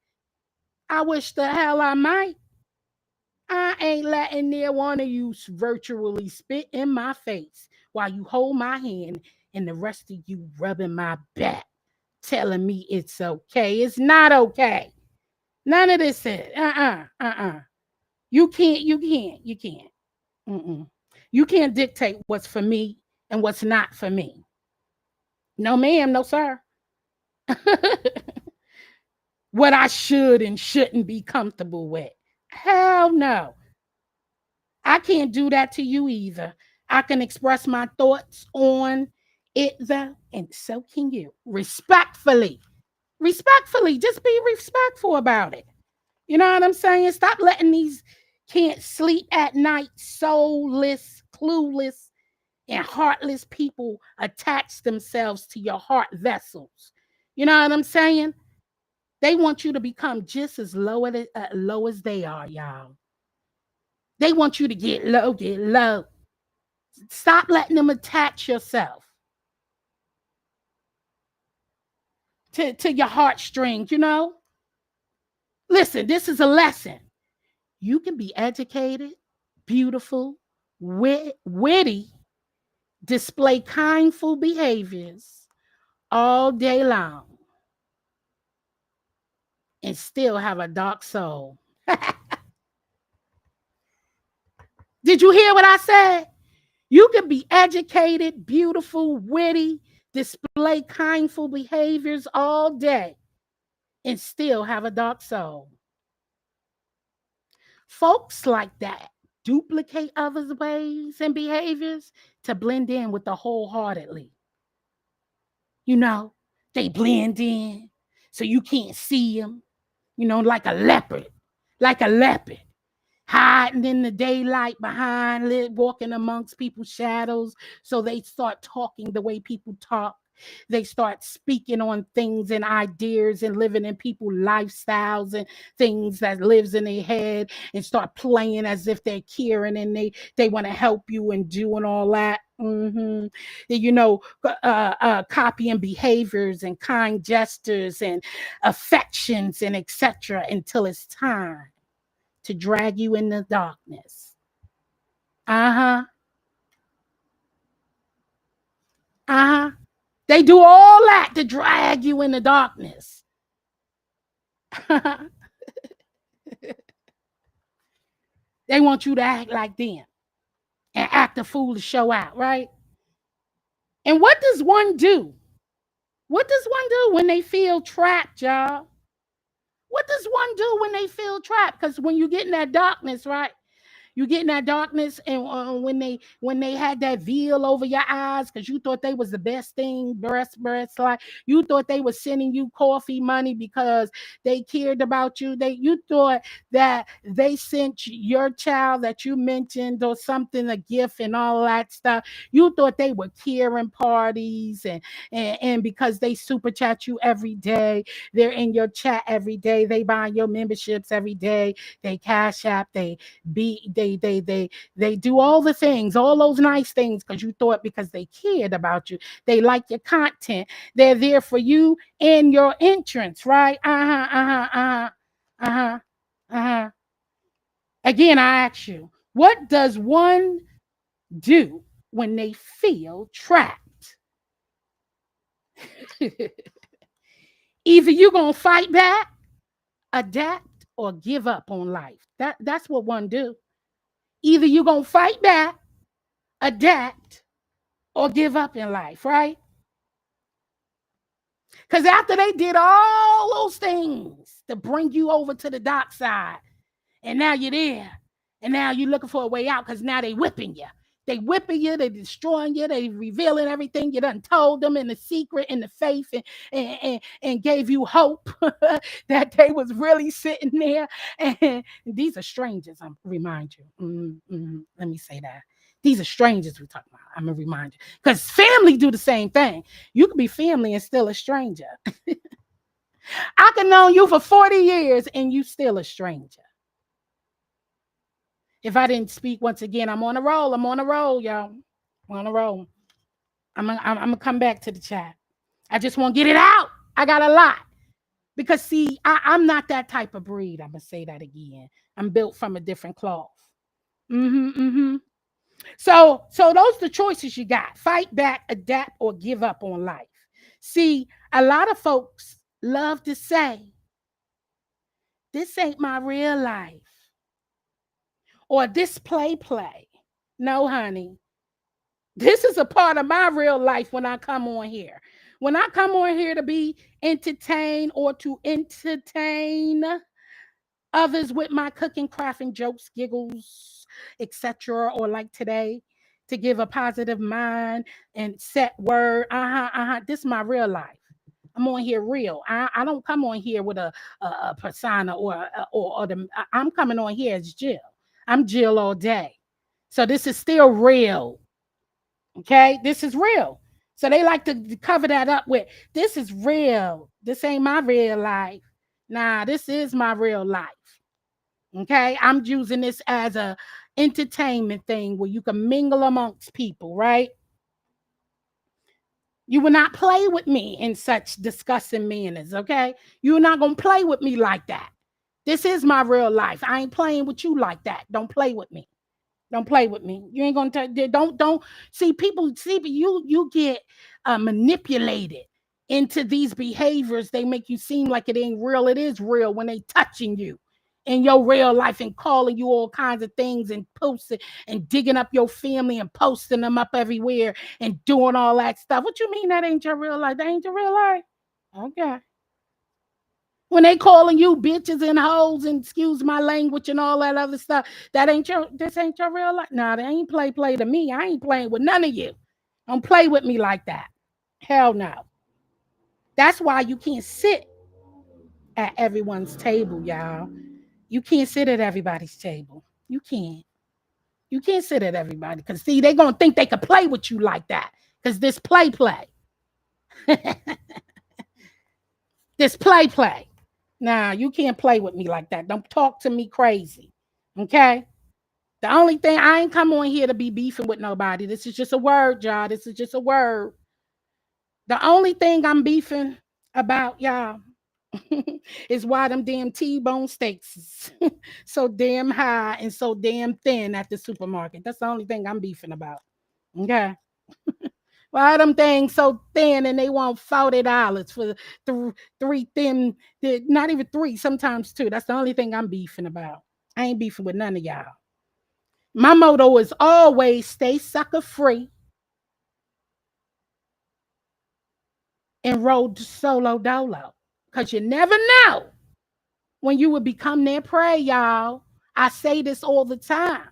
I wish the hell I might. I ain't letting near one of you virtually spit in my face while you hold my hand and the rest of you rubbing my back, telling me it's okay. It's not okay. None of this is. You can't. Mm-mm. You can't dictate what's for me and what's not for me. No, ma'am, no, sir. What I should and shouldn't be comfortable with. Hell no. I can't do that to you either. I can express my thoughts on it though, and so can you. Respectfully. Respectfully. Just be respectful about it. You know what I'm saying? Stop letting these can't sleep at night, soulless, clueless, and heartless people attach themselves to your heart vessels. You know what I'm saying? They want you to become just as low as they are, y'all. They want you to get low, get low. Stop letting them attach yourself to your heartstrings, you know? Listen, this is a lesson. You can be educated, beautiful, witty, display kindful behaviors all day long, and still have a dark soul. Did you hear what I said? You can be educated, beautiful, witty, display kindful behaviors all day, and still have a dark soul. Folks like that duplicate others' ways and behaviors to blend in with the wholeheartedly. You know, they blend in so you can't see them, you know, like a leopard, hiding in the daylight behind, walking amongst people's shadows. So they start talking the way people talk. They start speaking on things and ideas and living in people's lifestyles and things that lives in their head, and start playing as if they're caring and they want to help you and doing all that. You know, copying behaviors and kind gestures and affections and etc. until it's time to drag you in the darkness. Uh-huh. Uh-huh. They do all that to drag you in the darkness. They want you to act like them and act a fool to show out, right? And what does one do? What does one do when they feel trapped, y'all? What does one do when they feel trapped? Because when you get in that darkness, right? You get in that darkness, and when they had that veil over your eyes because you thought they was the best thing, breast, like you thought they was sending you coffee money because they cared about you. You thought that they sent your child that you mentioned or something, a gift and all that stuff. You thought they were caring parties, and because they super chat you every day, they're in your chat every day, they buy your memberships every day, they cash app, they do all the things, all those nice things, because you thought because they cared about you, they like your content, they're there for you and your entrance, right? Uh-huh. Again, I ask you, what does one do when they feel trapped? Either you're gonna fight back, adapt, or give up on life. That's what one do. Either you're gonna fight back, adapt, or give up in life, right? Because after they did all those things to bring you over to the dark side, and now you're there, and now you're looking for a way out because now they whipping you. They whipping you, they destroying you, they revealing everything you done told them in the secret, in the faith, and gave you hope that they was really sitting there. And these are strangers, I remind you. Let me say that. These are strangers we're talking about. I'm gonna remind you. Because family do the same thing. You could be family and still a stranger. I can know you for 40 years and you still a stranger. If I didn't speak once again, I'm on a roll. I'm on a roll, y'all. I'm on a roll. I'm gonna come back to the chat. I just want to get it out. I got a lot. Because see, I'm not that type of breed. I'm gonna say that again. I'm built from a different cloth. So those are the choices you got. Fight back, adapt, or give up on life. See, a lot of folks love to say, this ain't my real life. Or this play. No, honey. This is a part of my real life when I come on here. When I come on here to be entertained or to entertain others with my cooking, crafting, jokes, giggles, etc., or like today, to give a positive mind and set word. This is my real life. I'm on here real. I don't come on here with a persona I'm coming on here as Jill. I'm Jill all day. So this is still real. Okay, this is real. So they like to cover that up with, this is real. This ain't my real life. Nah, this is my real life. Okay, I'm using this as a entertainment thing where you can mingle amongst people, right? You will not play with me in such disgusting manners, okay? You're not going to play with me like that. This is my real life. I ain't playing with you like that. Don't play with me. Don't play with me. You ain't going to don't see people see you get manipulated into these behaviors. They make you seem like it ain't real. It is real when they touching you in your real life and calling you all kinds of things and posting and digging up your family and posting them up everywhere and doing all that stuff. What you mean that ain't your real life? That ain't your real life? Okay. When they calling you bitches and hoes and excuse my language and all that other stuff, this ain't your real life. Nah, they ain't play to me. I ain't playing with none of you. Don't play with me like that. Hell no. That's why you can't sit at everyone's table, y'all. You can't sit at everybody's table. You can't. You can't sit at everybody because see, they're gonna think they could play with you like that. Because this play. This play. Nah, you can't play with me like that. Don't talk to me crazy. Okay? The only thing, I ain't come on here to be beefing with nobody. This is just a word, y'all. This is just a word. The only thing I'm beefing about, y'all, is why them damn T-bone steaks is so damn high and so damn thin at the supermarket. That's the only thing I'm beefing about. Okay? Why them things so thin and they want $40 for three thin, not even three, sometimes two. That's the only thing I'm beefing about. I ain't beefing with none of y'all. My motto is always stay sucker free and roll solo dolo. Because you never know when you will become their prey, y'all. I say this all the time.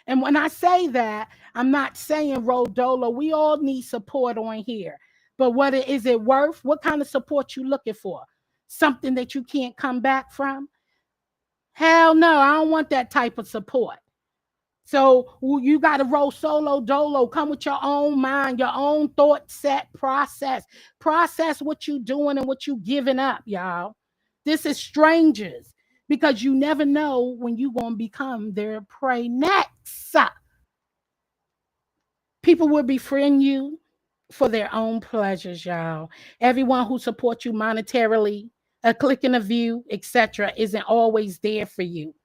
And when I say that, I'm not saying roll dolo. We all need support on here. But what is it worth? What kind of support you looking for? Something that you can't come back from? Hell no, I don't want that type of support. So you got to roll solo dolo. Come with your own mind, your own thought set process. Process what you doing and what you giving up, y'all. This is strangers because you never know when you're going to become their prey next. People will befriend you for their own pleasures, y'all. Everyone who supports you monetarily, a click in a view, etc., isn't always there for you.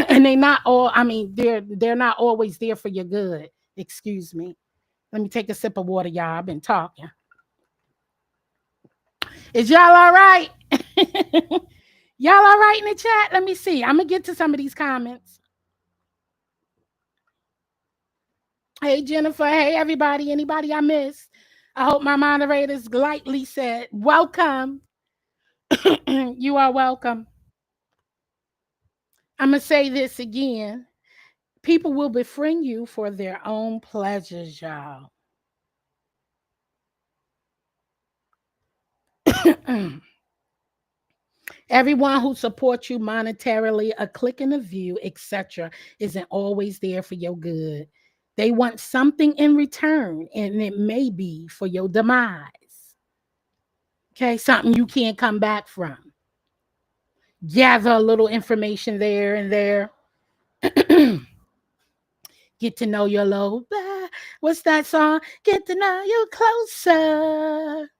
And they're not not always there for your good. Excuse me. Let me take a sip of water, y'all. I've been talking. Is y'all all right? Y'all all right in the chat? Let me see. I'm going to get to some of these comments. Hey, Jennifer. Hey, everybody. Anybody I missed? I hope my moderators lightly said, welcome. You are welcome. I'm going to say this again. People will befriend you for their own pleasures, y'all. Everyone who supports you monetarily, a click in a view, etc., isn't always there for your good. They want something in return, and it may be for your demise. Okay, something you can't come back from. Gather a little information there and there. Get to know your little, what's that song? Get to know you closer.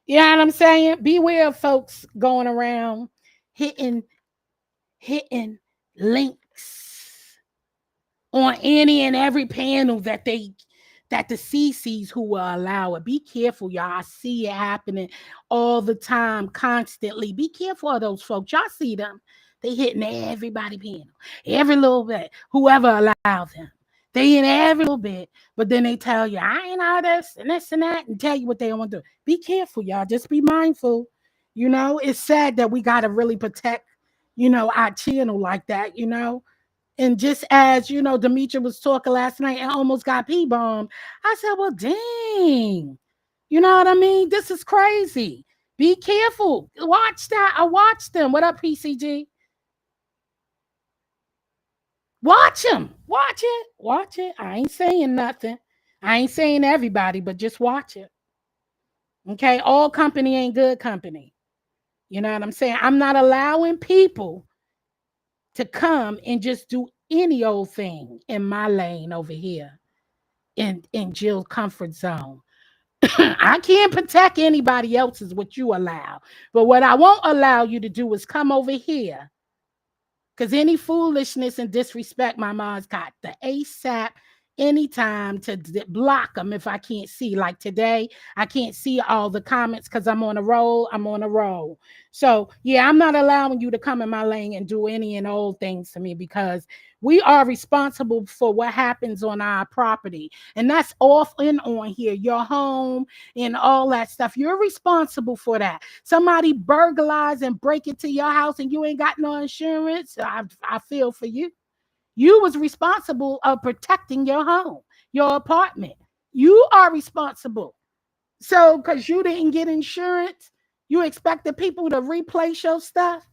You know what I'm saying? Beware of folks going around hitting links on any and every panel that the CCs who will allow it. Be careful, y'all. I see it happening all the time, constantly. Be careful of those folks. Y'all see them. They hitting everybody panel, every little bit, whoever allowed them. They in every little bit, but then they tell you, I ain't all this and that, and tell you what they want to do. Be careful, y'all. Just be mindful. You know, it's sad that we got to really protect, our channel like that, And just as, Demetria was talking last night and almost got P-bombed, I said, well, dang. You know what I mean? This is crazy. Be careful. Watch that. I watched them. What up, PCG? Watch them. Watch it. Watch it. I ain't saying nothing. I ain't saying everybody, but just watch it. Okay? All company ain't good company. You know what I'm saying? I'm not allowing people to come and just do any old thing in my lane over here in Jill's comfort zone. I can't protect anybody else's what you allow. But what I won't allow you to do is come over here. Because any foolishness and disrespect, my mom's got the ASAP anytime to block them if I can't see. Like today, I can't see all the comments because I'm on a roll. I'm on a roll. So, yeah, I'm not allowing you to come in my lane and do any and all things to me because we are responsible for what happens on our property. And that's off and on here, your home and all that stuff. You're responsible for that. Somebody burglarize and break into your house and you ain't got no insurance. I feel for you. You was responsible of protecting your home, your apartment. You are responsible. So because you didn't get insurance, you expect the people to replace your stuff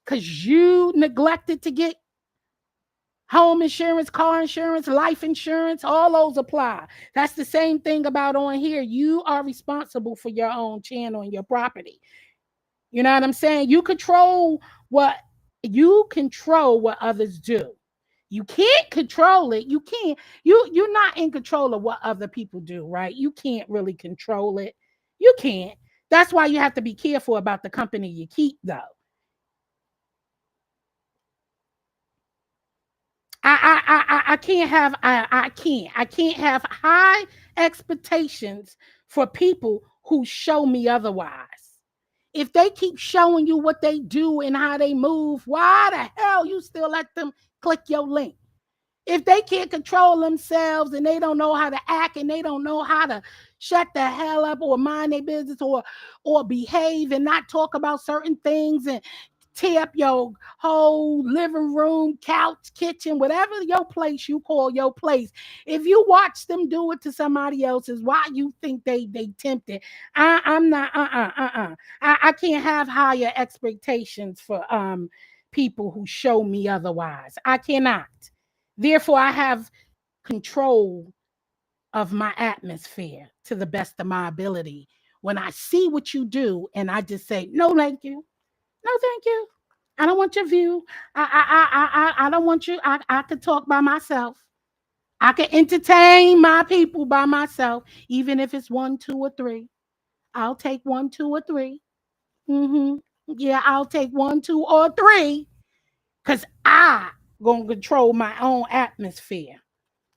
because you neglected to get home insurance, car insurance, life insurance, all those apply. That's the same thing about on here. You are responsible for your own channel and your property. You know what I'm saying? You control what others do. You can't control it. You can't. You're not in control of what other people do, right? You can't really control it. You can't. That's why you have to be careful about the company you keep, though. I can't have I can't have high expectations for people who show me otherwise. If they keep showing you what they do and how they move, why the hell you still let them click your link? If they can't control themselves and they don't know how to act and they don't know how to shut the hell up or mind their business or behave and not talk about certain things and tear up your whole living room, couch, kitchen, whatever your place you call your place. If you watch them do it to somebody else's, why you think they tempted? I'm not I can't have higher expectations for people who show me otherwise. I cannot. Therefore, I have control of my atmosphere to the best of my ability. When I see what you do and I just say, no, thank you. No, thank you. I don't want your view. I don't want you. I could talk by myself. I can entertain my people by myself, even if it's 1, 2, or 3. I'll take 1, 2, or 3. Yeah, I'll take 1, 2, or 3 because I gonna control my own atmosphere.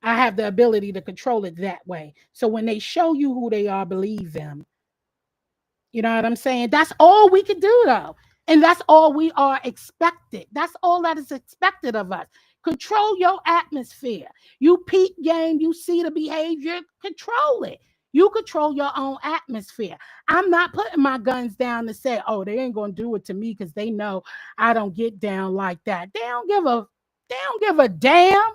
I have the ability to control it that way. So when they show you who they are, believe them. You know what I'm saying? That's all we can do, though. And that's all we are expected. That's all that is expected of us. Control your atmosphere. You peep game, you see the behavior, control it. You control your own atmosphere. I'm not putting my guns down to say, oh, they ain't gonna do it to me because they know I don't get down like that. They don't give a damn.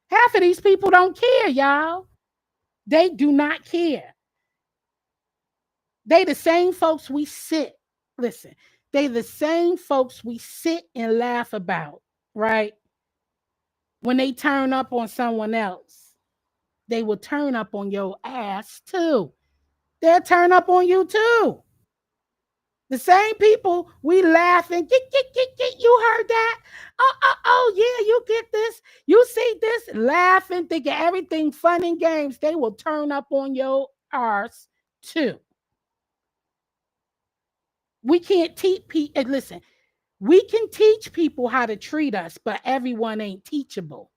Half of these people don't care, y'all. They do not care. They the same folks we sit. Listen, they the same folks we sit and laugh about, right? When they turn up on someone else, they will turn up on your ass too. They'll turn up on you too. The same people we laughing, get, you heard that? Oh, yeah, you get this, you see this, laughing, thinking everything fun and games. They will turn up on your arse too. We can't teach people, listen, we can teach people how to treat us, but everyone ain't teachable.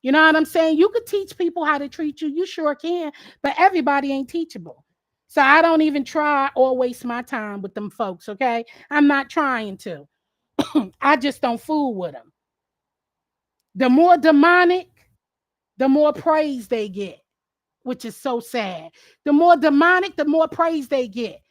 You know what I'm saying? You could teach people how to treat you. You sure can, but everybody ain't teachable. So I don't even try or waste my time with them folks, okay? I'm not trying to. I just don't fool with them. The more demonic, the more praise they get, which is so sad. The more demonic, the more praise they get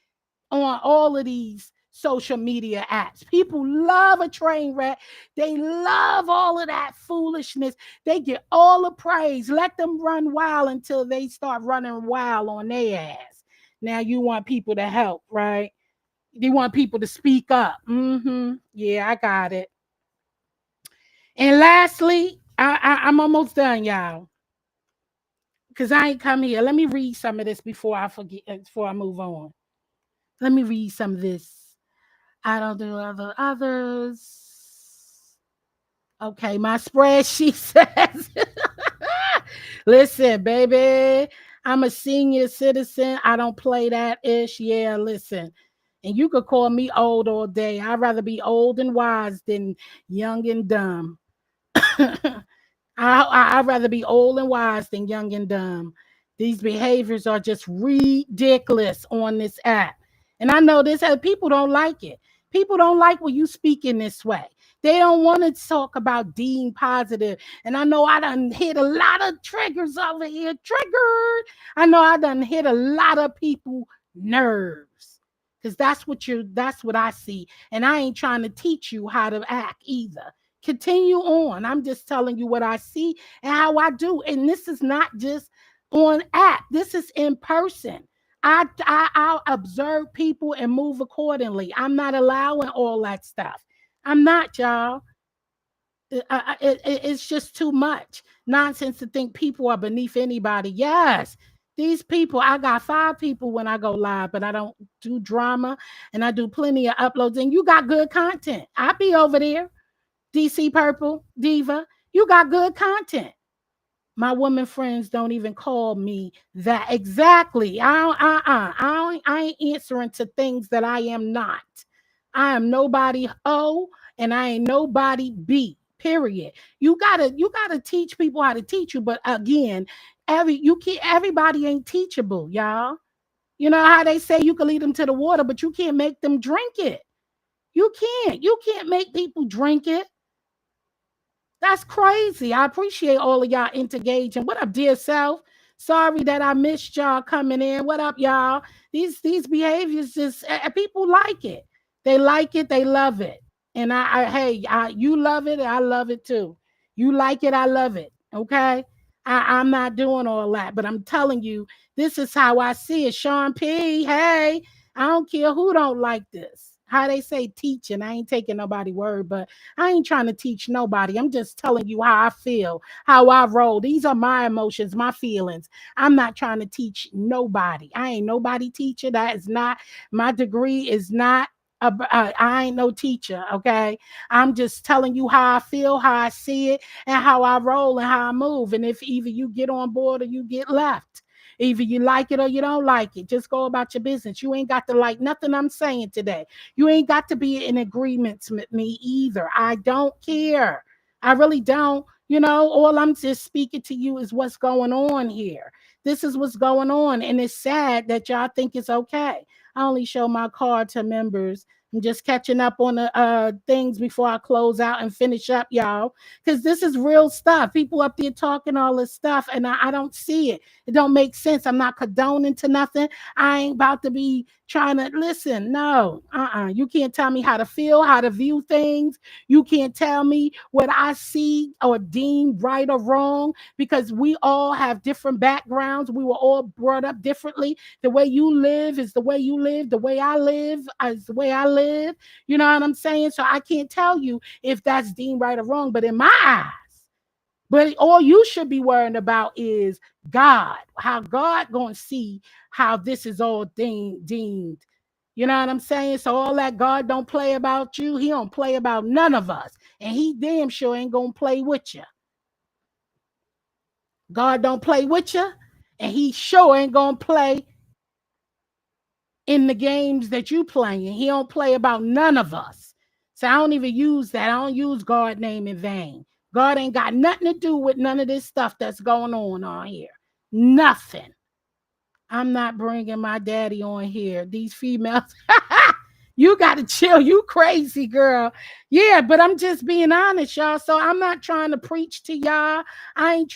on all of these social media apps. People love a train wreck. They love all of that foolishness. They get all the praise. Let them run wild until they start running wild on their ass. Now you want people to help, right? You want people to speak up. Yeah, I got it. And lastly, I'm almost done, y'all. Because I ain't come here. Let me read some of this before I forget, before I move on. Let me read some of this. I don't do others. Okay, my spreadsheet says, listen, baby, I'm a senior citizen. I don't play that ish. Yeah, listen. And you could call me old all day. I'd rather be old and wise than young and dumb. I'd rather be old and wise than young and dumb. These behaviors are just ridiculous on this app. And I know this, people don't like it. People don't like when you speak in this way. They don't want to talk about being positive. And I know I done hit a lot of triggers over here. Triggered. I know I done hit a lot of people nerves. Because that's what I see. And I ain't trying to teach you how to act either. Continue on. I'm just telling you what I see and how I do. And this is not just on app. This is in person. I'll observe people and move accordingly. I'm not allowing all that stuff. I'm not, y'all. It's just too much nonsense to think people are beneath anybody. Yes, these people, I got 5 people when I go live, but I don't do drama and I do plenty of uploads. And you got good content. I be over there. DC Purple Diva, you got good content. My woman friends don't even call me that exactly. I ain't answering to things that I am not. I am nobody O and I ain't nobody B. Period. You gotta teach people how to teach you, but again, everybody ain't teachable, y'all. You know how they say you can lead them to the water, but you can't make them drink it. You can't make people drink it. That's crazy. I appreciate all of y'all engaging. What up, dear self? Sorry that I missed y'all coming in. What up, y'all? These behaviors just people like it. They like it. They love it. And you love it. I love it too. You like it. I love it. Okay. I'm not doing all that, but I'm telling you, this is how I see it. Sean P. Hey, I don't care who don't like this. How they say teaching. I ain't taking nobody word, but I ain't trying to teach nobody. I'm just telling you how I feel, how I roll. These are my emotions, my feelings. I'm not trying to teach nobody. I ain't nobody teacher. That is not my degree. Is not. I ain't no teacher. Okay, I'm just telling you how I feel, how I see it, and how I roll and how I move. And if either you get on board or you get left. Either you like it or you don't like it. Just go about your business. You ain't got to like nothing I'm saying today. You ain't got to be in agreement with me either. I don't care. I really don't. You know, all I'm just speaking to you is what's going on here. This is what's going on. And it's sad that y'all think it's okay. I only show my card to members I'm just catching up on the things before I close out and finish up, y'all. Because this is real stuff. People up there talking all this stuff, and I don't see it. It don't make sense. I'm not condoning to nothing. I ain't about to be trying to listen. No, you can't tell me how to feel, how to view things. You can't tell me what I see or deem right or wrong, because we all have different backgrounds. We were all brought up differently. The way you live is the way you live. The way I live is the way I live. You know what I'm saying? So I can't tell you if that's deemed right or wrong, but in my eyes, but all you should be worrying about is God, how God going to see how this is all deemed. You know what I'm saying? So all that God don't play about you, he don't play about none of us. And he damn sure ain't going to play with you. God don't play with you, and he sure ain't going to play in the games that you playing. He don't play about none of us. So I don't even use that. I don't use God's name in vain. God ain't got nothing to do with none of this stuff that's going on here. Nothing. I'm not bringing my daddy on here. These females, you got to chill. You crazy, girl. Yeah, but I'm just being honest, y'all. So I'm not trying to preach to y'all. I'm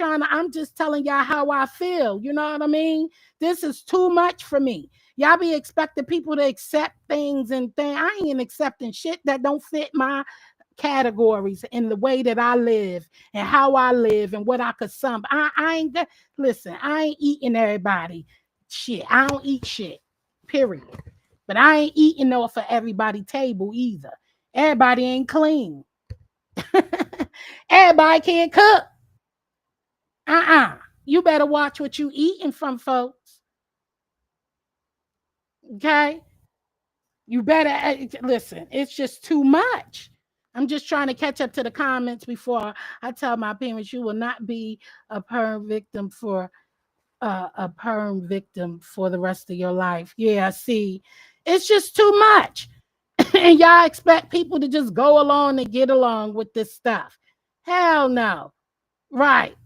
just telling y'all how I feel. You know what I mean? This is too much for me. Y'all be expecting people to accept things and things. I ain't accepting shit that don't fit my categories and the way that I live and how I live and what I consume. I ain't listen, I ain't eating everybody shit. I don't eat shit, period. But I ain't eating off of everybody's table either. Everybody ain't clean. Everybody can't cook. You better watch what you eating from, folks. Okay? You better listen. It's just too much. I'm just trying to catch up to the comments before I tell my parents you will not be a perm victim for the rest of your life. Yeah, see, it's just too much. And y'all expect people to just go along and get along with this stuff. Hell no. Right.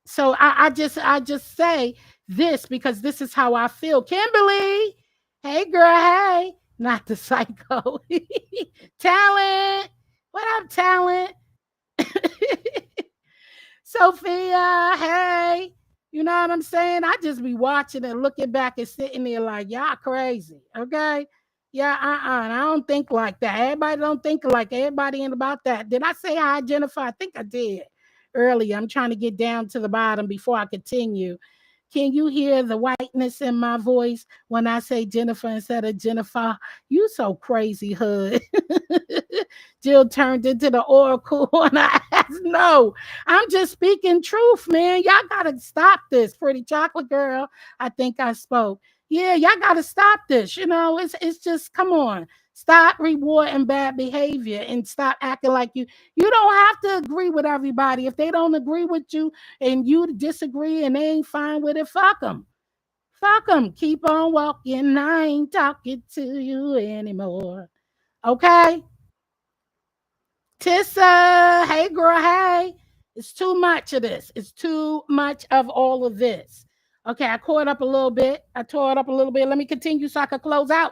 So I just say this because this is how I feel. Kimberly, hey girl, hey. Not the psycho. Talent. What up, talent? Sophia, hey. You know what I'm saying? I just be watching and looking back and sitting there like, y'all crazy. Okay. Yeah, I don't think like that. Everybody don't think like everybody ain't about that. Did I say hi, Jennifer? I think I did earlier. I'm trying to get down to the bottom before I continue. Can you hear the whiteness in my voice when I say Jennifer instead of Jennifer? You so crazy, hood. Jill turned into the oracle and I asked, no, I'm just speaking truth, man. Y'all got to stop this. Pretty chocolate girl, I think I spoke. Yeah, y'all got to stop this. You know, it's just, come on. Stop rewarding bad behavior and stop acting like you don't have to agree with everybody. If they don't agree with you and you disagree and they ain't fine with it, fuck them. Fuck them. Keep on walking. I ain't talking to you anymore. Okay? Tissa, hey girl, hey. It's too much of this. It's too much of all of this. Okay, I tore it up a little bit. Let me continue so I can close out.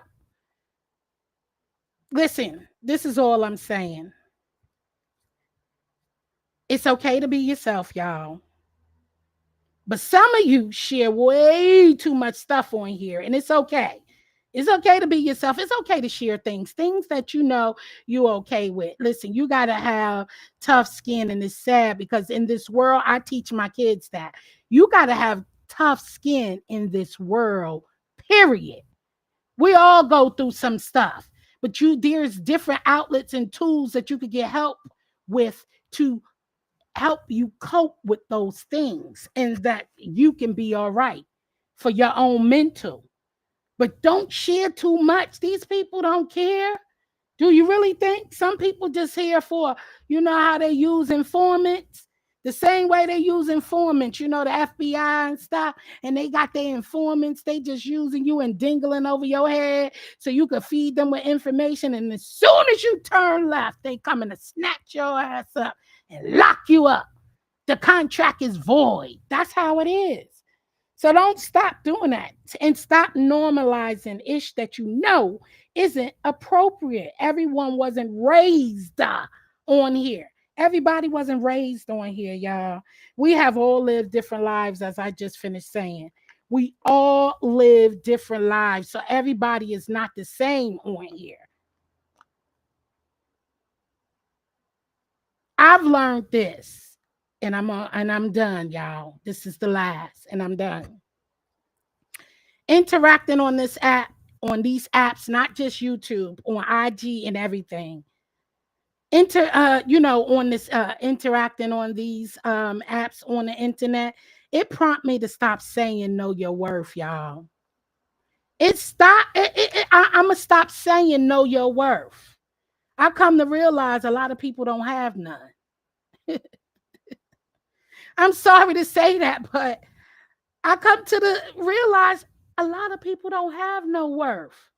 Listen, this is all I'm saying. It's okay to be yourself, y'all. But some of you share way too much stuff on here, and it's okay. It's okay to be yourself. It's okay to share things that you know you're okay with. Listen, you got to have tough skin, and it's sad because in this world, I teach my kids that you got to have tough skin in this world, period. We all go through some stuff, but there's different outlets and tools that you could get help with to help you cope with those things and that you can be all right for your own mental. But don't share too much. These people don't care. Do you really think some people just here for, you know how they use informants? The same way they use informants, you know, the FBI and stuff, and they got their informants, they just using you and dingling over your head so you could feed them with information. And as soon as you turn left, they coming to snatch your ass up and lock you up. The contract is void. That's how it is. So don't stop doing that and stop normalizing ish that you know isn't appropriate. Everyone wasn't raised on here. Everybody wasn't raised on here, y'all. We have all lived different lives, as I just finished saying. We all live different lives. So everybody is not the same on here. I've learned this, and I'm done, y'all. This is the last, and I'm done. Interacting on this app, on these apps, not just YouTube, on IG and everything. On this interacting on these apps on the internet, it prompted me to stop saying know your worth, y'all. I'm gonna stop saying know your worth. I come to realize a lot of people don't have none. I'm sorry to say that, but I come to realize a lot of people don't have no worth.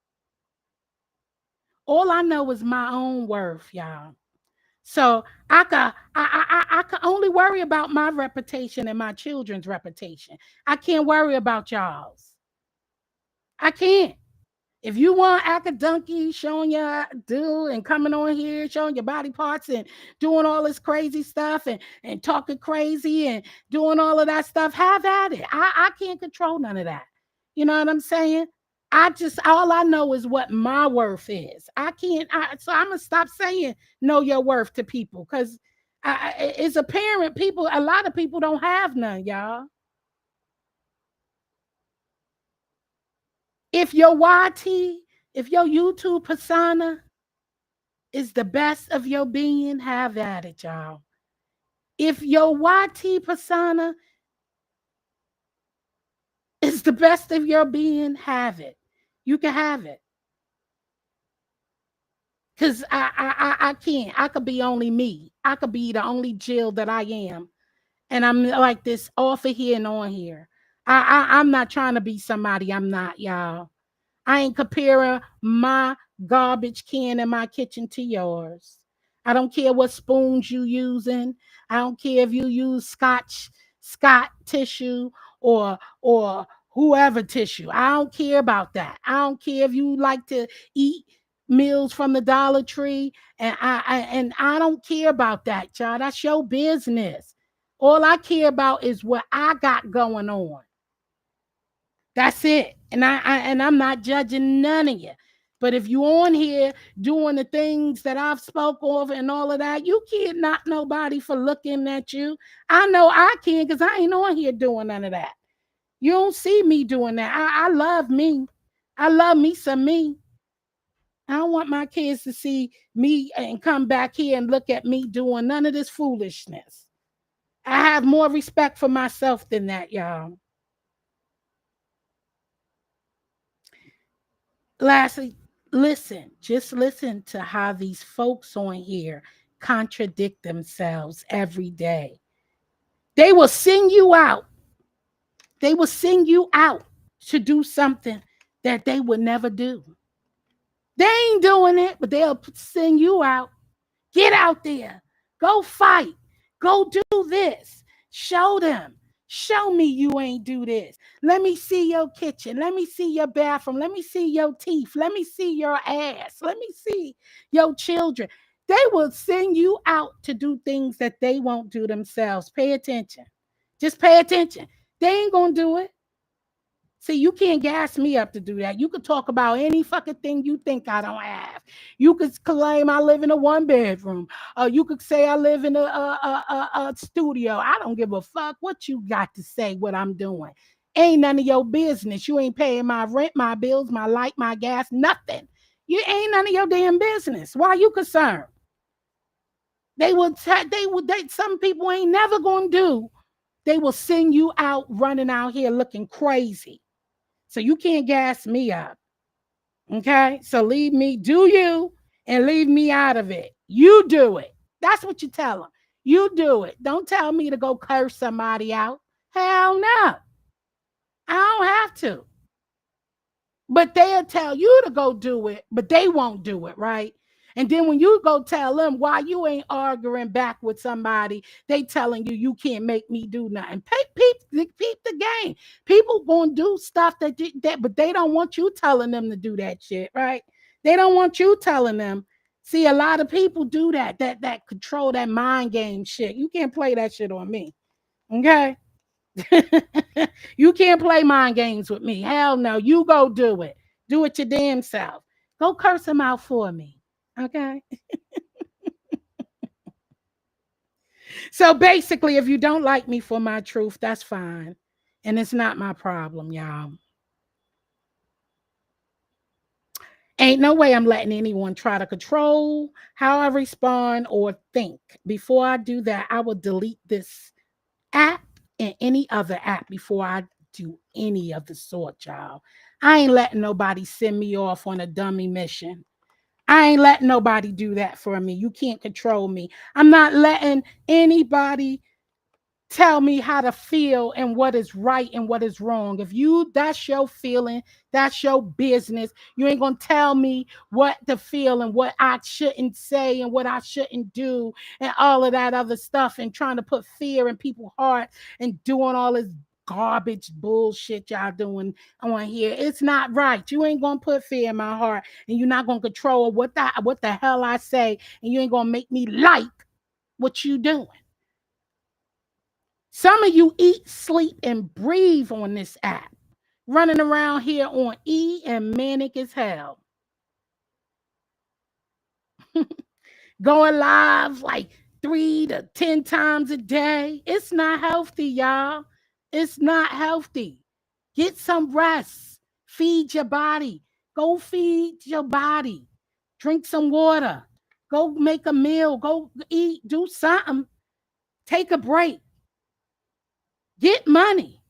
All I know is my own worth, y'all. So I can only worry about my reputation and my children's reputation. I can't worry about y'all's. I can't. If you want acadunky showing your do and coming on here showing your body parts and doing all this crazy stuff and talking crazy and doing all of that stuff, have at it. I can't control none of that. You know what I'm saying? All I know is what my worth is. So I'm gonna stop saying know your worth to people because it's apparent a lot of people don't have none, y'all. If your YT, if your YouTube persona is the best of your being, have at it, y'all. If your YT persona is the best of your being, have it. You can have it. Because I can't. I could be only me. I could be the only Jill that I am. And I'm like this off of here and on here. I'm not trying to be somebody I'm not, y'all. I ain't comparing my garbage can in my kitchen to yours. I don't care what spoons you using. I don't care if you use Scott tissue or whoever tissue. I don't care about that. I don't care if you like to eat meals from the Dollar Tree, and I don't care about that, y'all. That's your business. All I care about is what I got going on. That's it. And I'm not judging none of you. But if you on here doing the things that I've spoke of and all of that, you can't knock nobody for looking at you. I know I can because I ain't on here doing none of that. You don't see me doing that. I love me. I love me some me. I don't want my kids to see me and come back here and look at me doing none of this foolishness. I have more respect for myself than that, y'all. Lastly, just listen to how these folks on here contradict themselves every day. They will sing you out. They will sing you out to do something that they would never do. They ain't doing it, but they'll sing you out. Get out there. Go fight. Go do this. Show them. Show me you ain't do this. Let me see your kitchen. Let me see your bathroom. Let me see your teeth. Let me see your ass. Let me see your children. They will send you out to do things that they won't do themselves. Pay attention. Just pay attention. They ain't going to do it. See, you can't gas me up to do that. You could talk about any fucking thing you think I don't have. You could claim I live in a 1-bedroom. You could say I live in a studio. I don't give a fuck what you got to say, what I'm doing. Ain't none of your business. You ain't paying my rent, my bills, my light, my gas, nothing. You ain't none of your damn business. Why are you concerned? Some people ain't never gonna do. They will send you out running out here looking crazy. So you can't gas me up. Okay? So leave me, do you, and leave me out of it. You do it. That's what you tell them. You do it. Don't tell me to go curse somebody out. Hell no. I don't have to. But they'll tell you to go do it, but they won't do it, right? And then when you go tell them why you ain't arguing back with somebody, they telling you can't make me do nothing. Peep the game. People gonna do stuff but they don't want you telling them to do that shit, right? They don't want you telling them. See, a lot of people do that control, that mind game shit. You can't play that shit on me. Okay? You can't play mind games with me. Hell no. You go do it. Do it your damn self. Go curse him out for me. Okay? So basically, if you don't like me for my truth, that's fine. And it's not my problem, y'all. Ain't no way I'm letting anyone try to control how I respond or think. Before I do that, I will delete this app and any other app before I do any of the sort, y'all. I ain't letting nobody send me off on a dummy mission. I ain't letting nobody do that for me. You can't control me. I'm not letting anybody tell me how to feel and what is right and what is wrong. If that's your feeling, that's your business. You ain't gonna tell me what to feel and what I shouldn't say and what I shouldn't do and all of that other stuff and trying to put fear in people's hearts and doing all this garbage bullshit y'all doing on here. It's not right. You ain't gonna put fear in my heart, and you're not gonna control what the hell I say, and you ain't gonna make me like what you doing. Some of you eat, sleep, and breathe on this app, running around here on E and manic as hell. Going live like 3 to 10 times a day. It's not healthy, y'all. It's not healthy. Get some rest. Feed your body. Go feed your body. Drink some water. Go make a meal. Go eat. Do something. Take a break. Get money.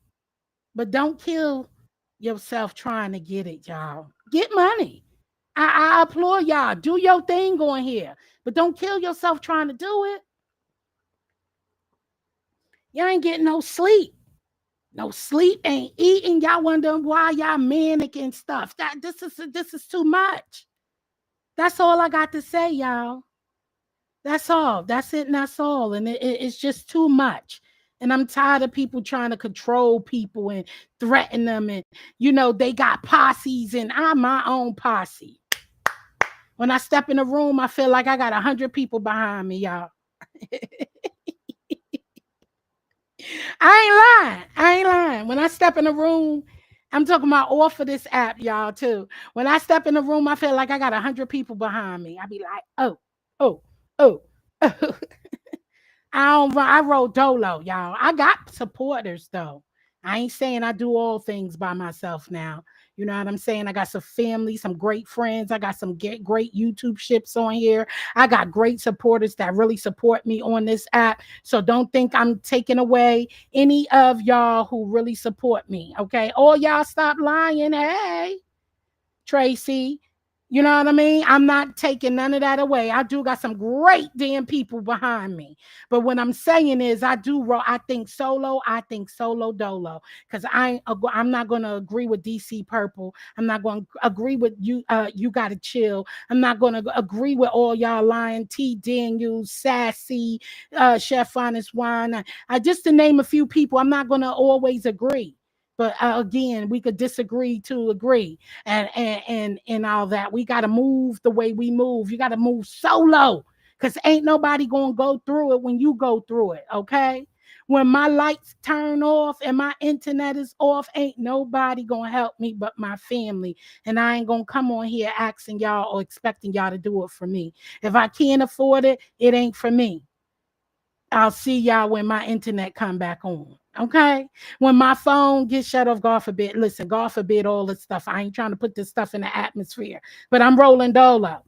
But don't kill yourself trying to get it, y'all. Get money. I applaud y'all. Do your thing on here. But don't kill yourself trying to do it. Y'all ain't getting no sleep. No sleep, ain't eating. Y'all wondering why y'all manic and stuff. This is too much. That's all I got to say, y'all. That's all. That's it, and that's all. And it's just too much. And I'm tired of people trying to control people and threaten them. And, they got posses, and I'm my own posse. When I step in a room, I feel like I got 100 people behind me, y'all. I ain't lying. When I step in a room, I'm talking about off of this app, y'all, too. When I step in the room, I feel like I got 100 people behind me. I be like, oh, oh, oh, oh. I roll dolo, y'all. I got supporters though. I ain't saying I do all things by myself now. You know what I'm saying? I got some family, some great friends. I got some great YouTube ships on here. I got great supporters that really support me on this app. So don't think I'm taking away any of y'all who really support me. Okay. All y'all stop lying. Hey, Tracy. You know what I mean? I'm not taking none of that away. I do got some great damn people behind me. But what I'm saying is I think solo dolo. Because I'm not going to agree with DC Purple. I'm not going to agree with you. You got to chill. I'm not going to agree with all y'all lying. T. Daniels, Sassy, Chef Honest Wine. Just to name a few people, I'm not going to always agree. But again, we could disagree to agree, and all that. We got to move the way we move. You got to move solo, because ain't nobody gonna go through it when you go through it. Okay, when my lights turn off and my internet is off, ain't nobody gonna help me but my family. And I ain't gonna come on here asking y'all or expecting y'all to do it for me. If I can't afford it, it ain't for me. I'll see y'all when my internet come back on. Okay. When my phone gets shut off, God forbid. Listen, God forbid all this stuff. I ain't trying to put this stuff in the atmosphere, but I'm rolling dolo.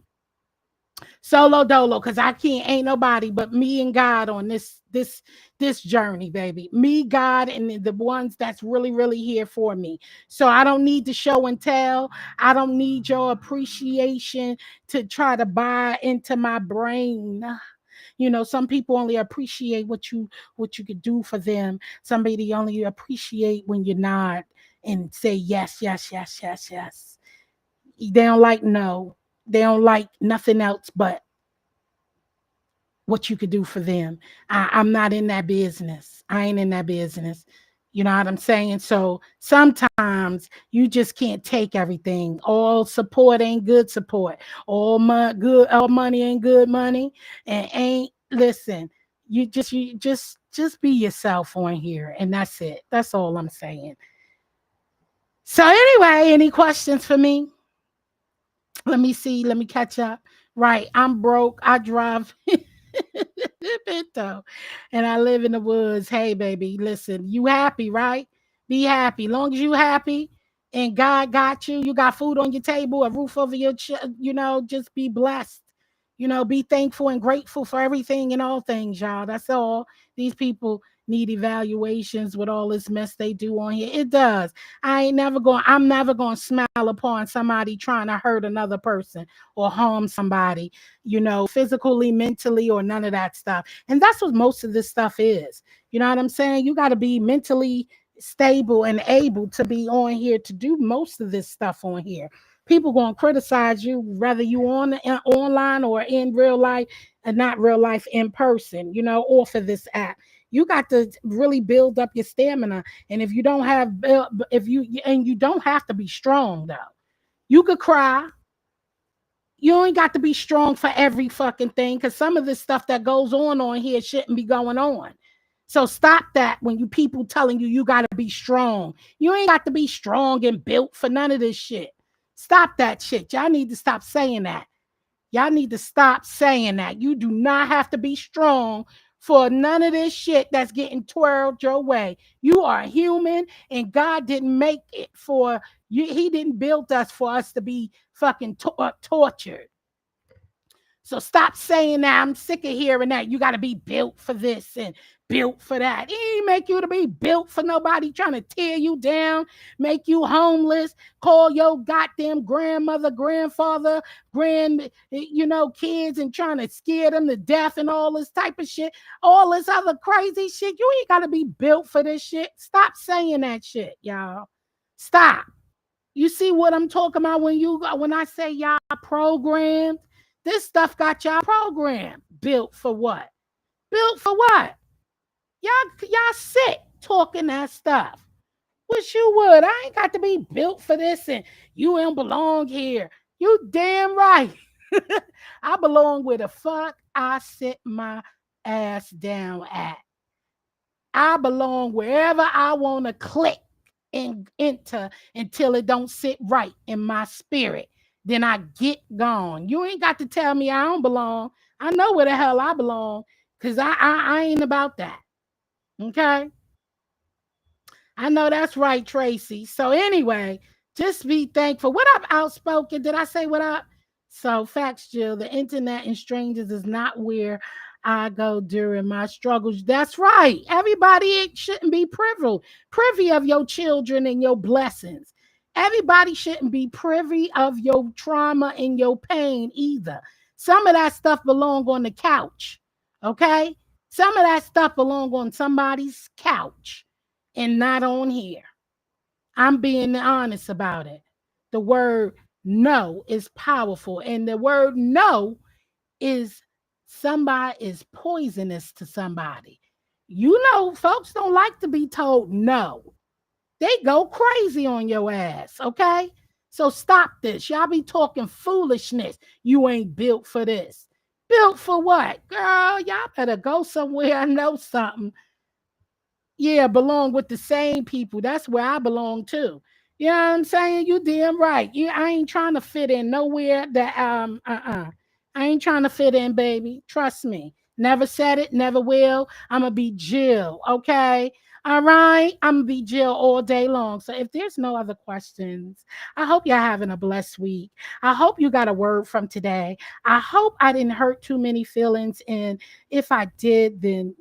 Solo dolo, because I can't, ain't nobody but me and God on this journey, baby. Me, God, and the ones that's really, really here for me. So I don't need to show and tell. I don't need your appreciation to try to buy into my brain. Some people only appreciate what you could do for them. Somebody only appreciate when you're not and say yes, yes, yes, yes, yes. They don't like no. They don't like nothing else but what you could do for them. I'm not in that business. I ain't in that business. You know what I'm saying? So sometimes you just can't take everything. All support ain't good support. All money ain't good money. And ain't listen, you just be yourself on here. And that's it. That's all I'm saying. So anyway, any questions for me? Let me see. Let me catch up. Right. I'm broke. I drive Pinto and I live in the woods. Hey, baby, listen, you happy, right? Be happy. Long as you happy and God got you, you got food on your table, a roof over your, just be blessed. Be thankful and grateful for everything and all things, y'all. That's all. These people need evaluations with all this mess they do on here. It does. I'm never going to smile upon somebody trying to hurt another person or harm somebody, physically, mentally, or none of that stuff. And that's what most of this stuff is. You know what I'm saying? You got to be mentally stable and able to be on here to do most of this stuff on here. People going to criticize you whether you online or in real life, and not real life, in person, off of this app. You got to really build up your stamina. And if you don't have, if you, and you don't have to be strong though. You could cry. You ain't got to be strong for every fucking thing, because some of this stuff that goes on here shouldn't be going on. So stop that when you people telling you got to be strong. You ain't got to be strong and built for none of this shit. Stop that shit. Y'all need to stop saying that. Y'all need to stop saying that. You do not have to be strong for none of this shit that's getting twirled your way. You are human, and God didn't make it for you. He didn't build us for us to be fucking tortured. So stop saying that. I'm sick of hearing that. You got to be built for this and built for that. He ain't make you to be built for nobody trying to tear you down, make you homeless, call your goddamn grandmother, grandfather, kids, and trying to scare them to death and all this type of shit, all this other crazy shit. You ain't got to be built for this shit. Stop saying that shit, y'all. Stop. You see what I'm talking about when I say y'all programmed? This stuff got y'all programmed. Built for what? Built for what? Y'all sick talking that stuff. Wish you would. I ain't got to be built for this, and you don't belong here. You damn right. I belong where the fuck I sit my ass down at. I belong wherever I want to click and enter until it don't sit right in my spirit. Then I get gone. You ain't got to tell me I don't belong. I know where the hell I belong, because I ain't about that. Okay? I know that's right, Tracy. So anyway, just be thankful. What up, Outspoken? Did I say what up? So facts, Jill. The internet and strangers is not where I go during my struggles. That's right. Everybody shouldn't be privy of your children and your blessings. Everybody shouldn't be privy of your trauma and your pain either. Some of that stuff belong on the couch. Okay? Some of that stuff belong on somebody's couch and not on here. I'm being honest about it. The word no is powerful, and the word no is somebody is poisonous to somebody. Folks don't like to be told no. They go crazy on your ass, okay? So stop this. Y'all be talking foolishness. You ain't built for this. Built for what? Girl, y'all better go somewhere. I know something. Yeah, belong with the same people. That's where I belong to. You know what I'm saying? You damn right. I ain't trying to fit in nowhere that I ain't trying to fit in, baby. Trust me. Never said it, never will. I'ma be Jill, okay? All right. I'm gonna be Jill all day long. So if there's no other questions, I hope you're having a blessed week. I hope you got a word from today. I hope I didn't hurt too many feelings. And if I did, then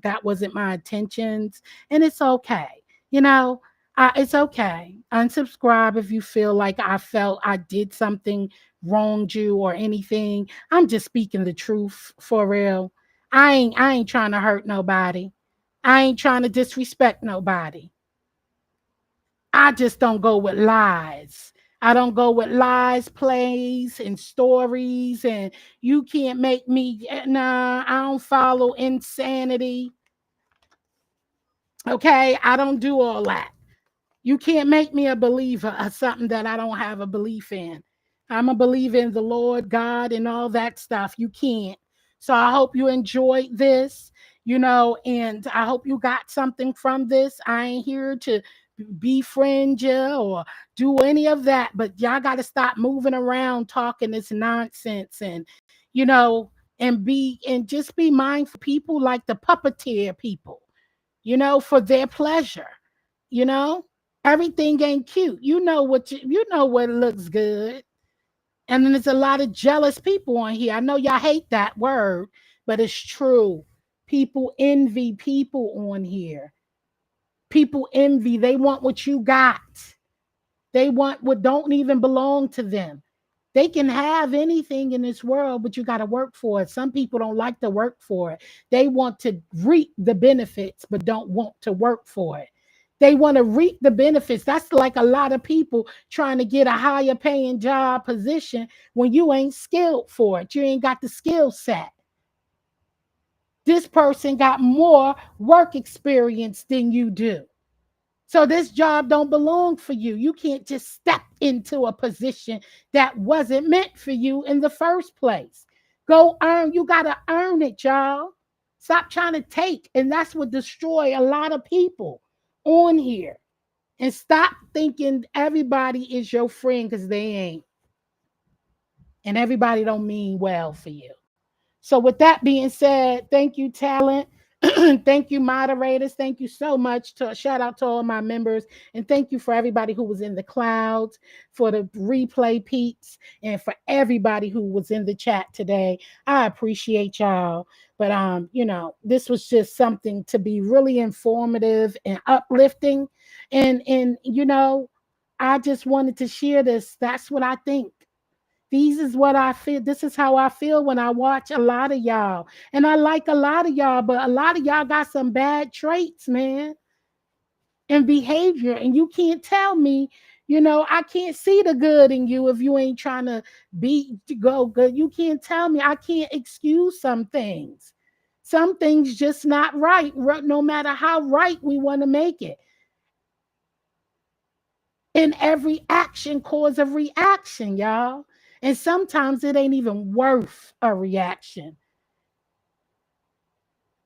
that wasn't my intentions. And it's okay. It's okay. Unsubscribe if you feel like I felt I did something, wronged you or anything. I'm just speaking the truth for real. I ain't trying to hurt nobody. I ain't trying to disrespect nobody. I just don't go with lies. I don't go with lies, plays, and stories, and you can't make me. Nah, I don't follow insanity. Okay, I don't do all that. You can't make me a believer of something that I don't have a belief in. I'm a believer in the Lord, God, and all that stuff. You can't. So I hope you enjoyed this, and I hope you got something from this. I ain't here to befriend you or do any of that, but y'all got to stop moving around talking this nonsense you know, and just be mindful. People like the puppeteer people, for their pleasure, you know. Everything ain't cute. You know what looks good. And then there's a lot of jealous people on here. I know y'all hate that word, but it's true. People envy people on here. People envy. They want what you got. They want what don't even belong to them. They can have anything in this world, but you got to work for it. Some people don't like to work for it. They want to reap the benefits, but don't want to work for it. They want to reap the benefits. That's like a lot of people trying to get a higher paying job position when you ain't skilled for it. You ain't got the skill set. This person got more work experience than you do. So this job don't belong for you. You can't just step into a position that wasn't meant for you in the first place. Go earn. You got to earn it, y'all. Stop trying to take. And that's what destroy a lot of people on here. And stop thinking everybody is your friend, because they ain't. And everybody don't mean well for you. So with that being said, thank you, talent. Thank you, moderators. Thank you so much. Shout out to all my members. And thank you for everybody who was in the clouds, for the replay peeps, and for everybody who was in the chat today. I appreciate y'all. But this was just something to be really informative and uplifting. And I just wanted to share this. That's what I think. This is what I feel. This is how I feel when I watch a lot of y'all. And I like a lot of y'all, but a lot of y'all got some bad traits, man, and behavior. And you can't tell me, I can't see the good in you if you ain't trying to go good. You can't tell me. I can't excuse some things. Some things just not right, no matter how right we want to make it. In every action cause a reaction, y'all. And sometimes it ain't even worth a reaction.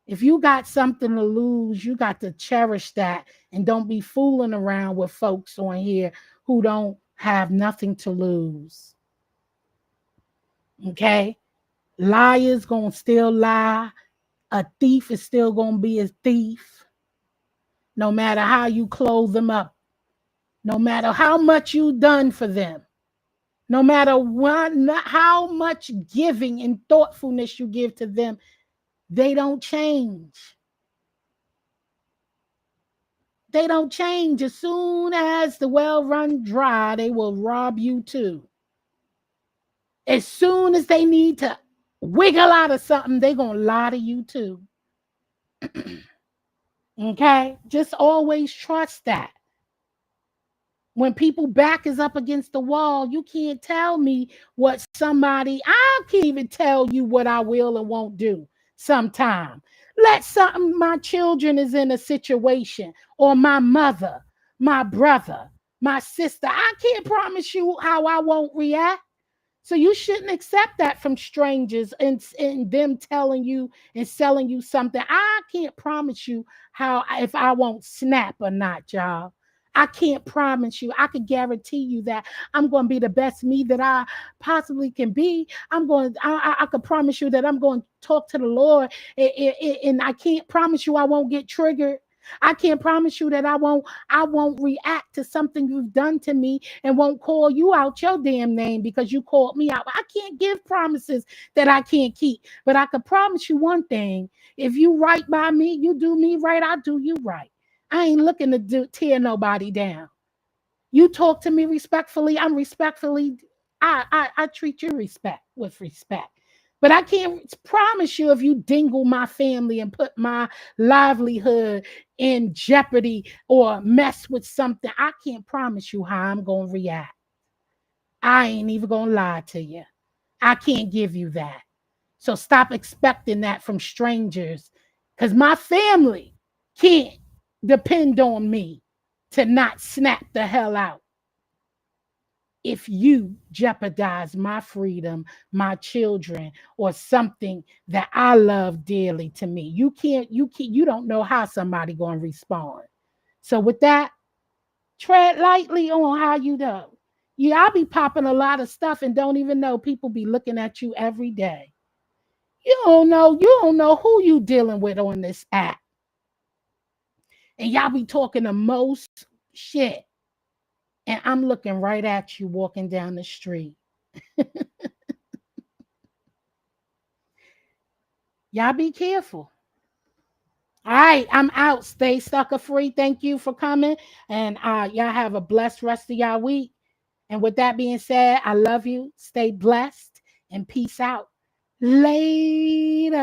If you got something to lose, you got to cherish that and don't be fooling around with folks on here who don't have nothing to lose. Okay? Liars gonna still lie. A thief is still gonna be a thief. No matter how you clothe them up. No matter how much you done for them. No matter how much giving and thoughtfulness you give to them, they don't change. They don't change. As soon as the well run dry, they will rob you too. As soon as they need to wiggle out of something, they're going to lie to you too. Okay? Just always trust that. When people back is up against the wall, you can't tell me what I can't even tell you what I will and won't do sometime. My children is in a situation, or my mother, my brother, my sister. I can't promise you how I won't react. So you shouldn't accept that from strangers and them telling you and selling you something. I can't promise you if I won't snap or not, y'all. I can't promise you. I could guarantee you that I'm going to be the best me that I possibly can be. I could promise you that I'm going to talk to the Lord, and I can't promise you I won't get triggered. I can't promise you that I won't react to something you've done to me and won't call you out your damn name because you called me out. I can't give promises that I can't keep, but I can promise you one thing. If you right by me, you do me right, I do you right. I ain't looking to tear nobody down. You talk to me respectfully, I'm respectfully. I treat you with respect. But I can't promise you if you dingle my family and put my livelihood in jeopardy or mess with something, I can't promise you how I'm going to react. I ain't even gonna lie to you. I can't give you that. So stop expecting that from strangers because my family can't depend on me to not snap the hell out if you jeopardize my freedom, my children, or something that I love dearly to me. You don't know how somebody gonna respond. So with that, tread lightly on how you do. Yeah, I be popping a lot of stuff and don't even know people be looking at you every day. You don't know who you dealing with on this app. And y'all be talking the most shit. And I'm looking right at you walking down the street. Y'all be careful. All right, I'm out. Stay sucker free. Thank you for coming. And y'all have a blessed rest of y'all week. And with that being said, I love you. Stay blessed and peace out. Later.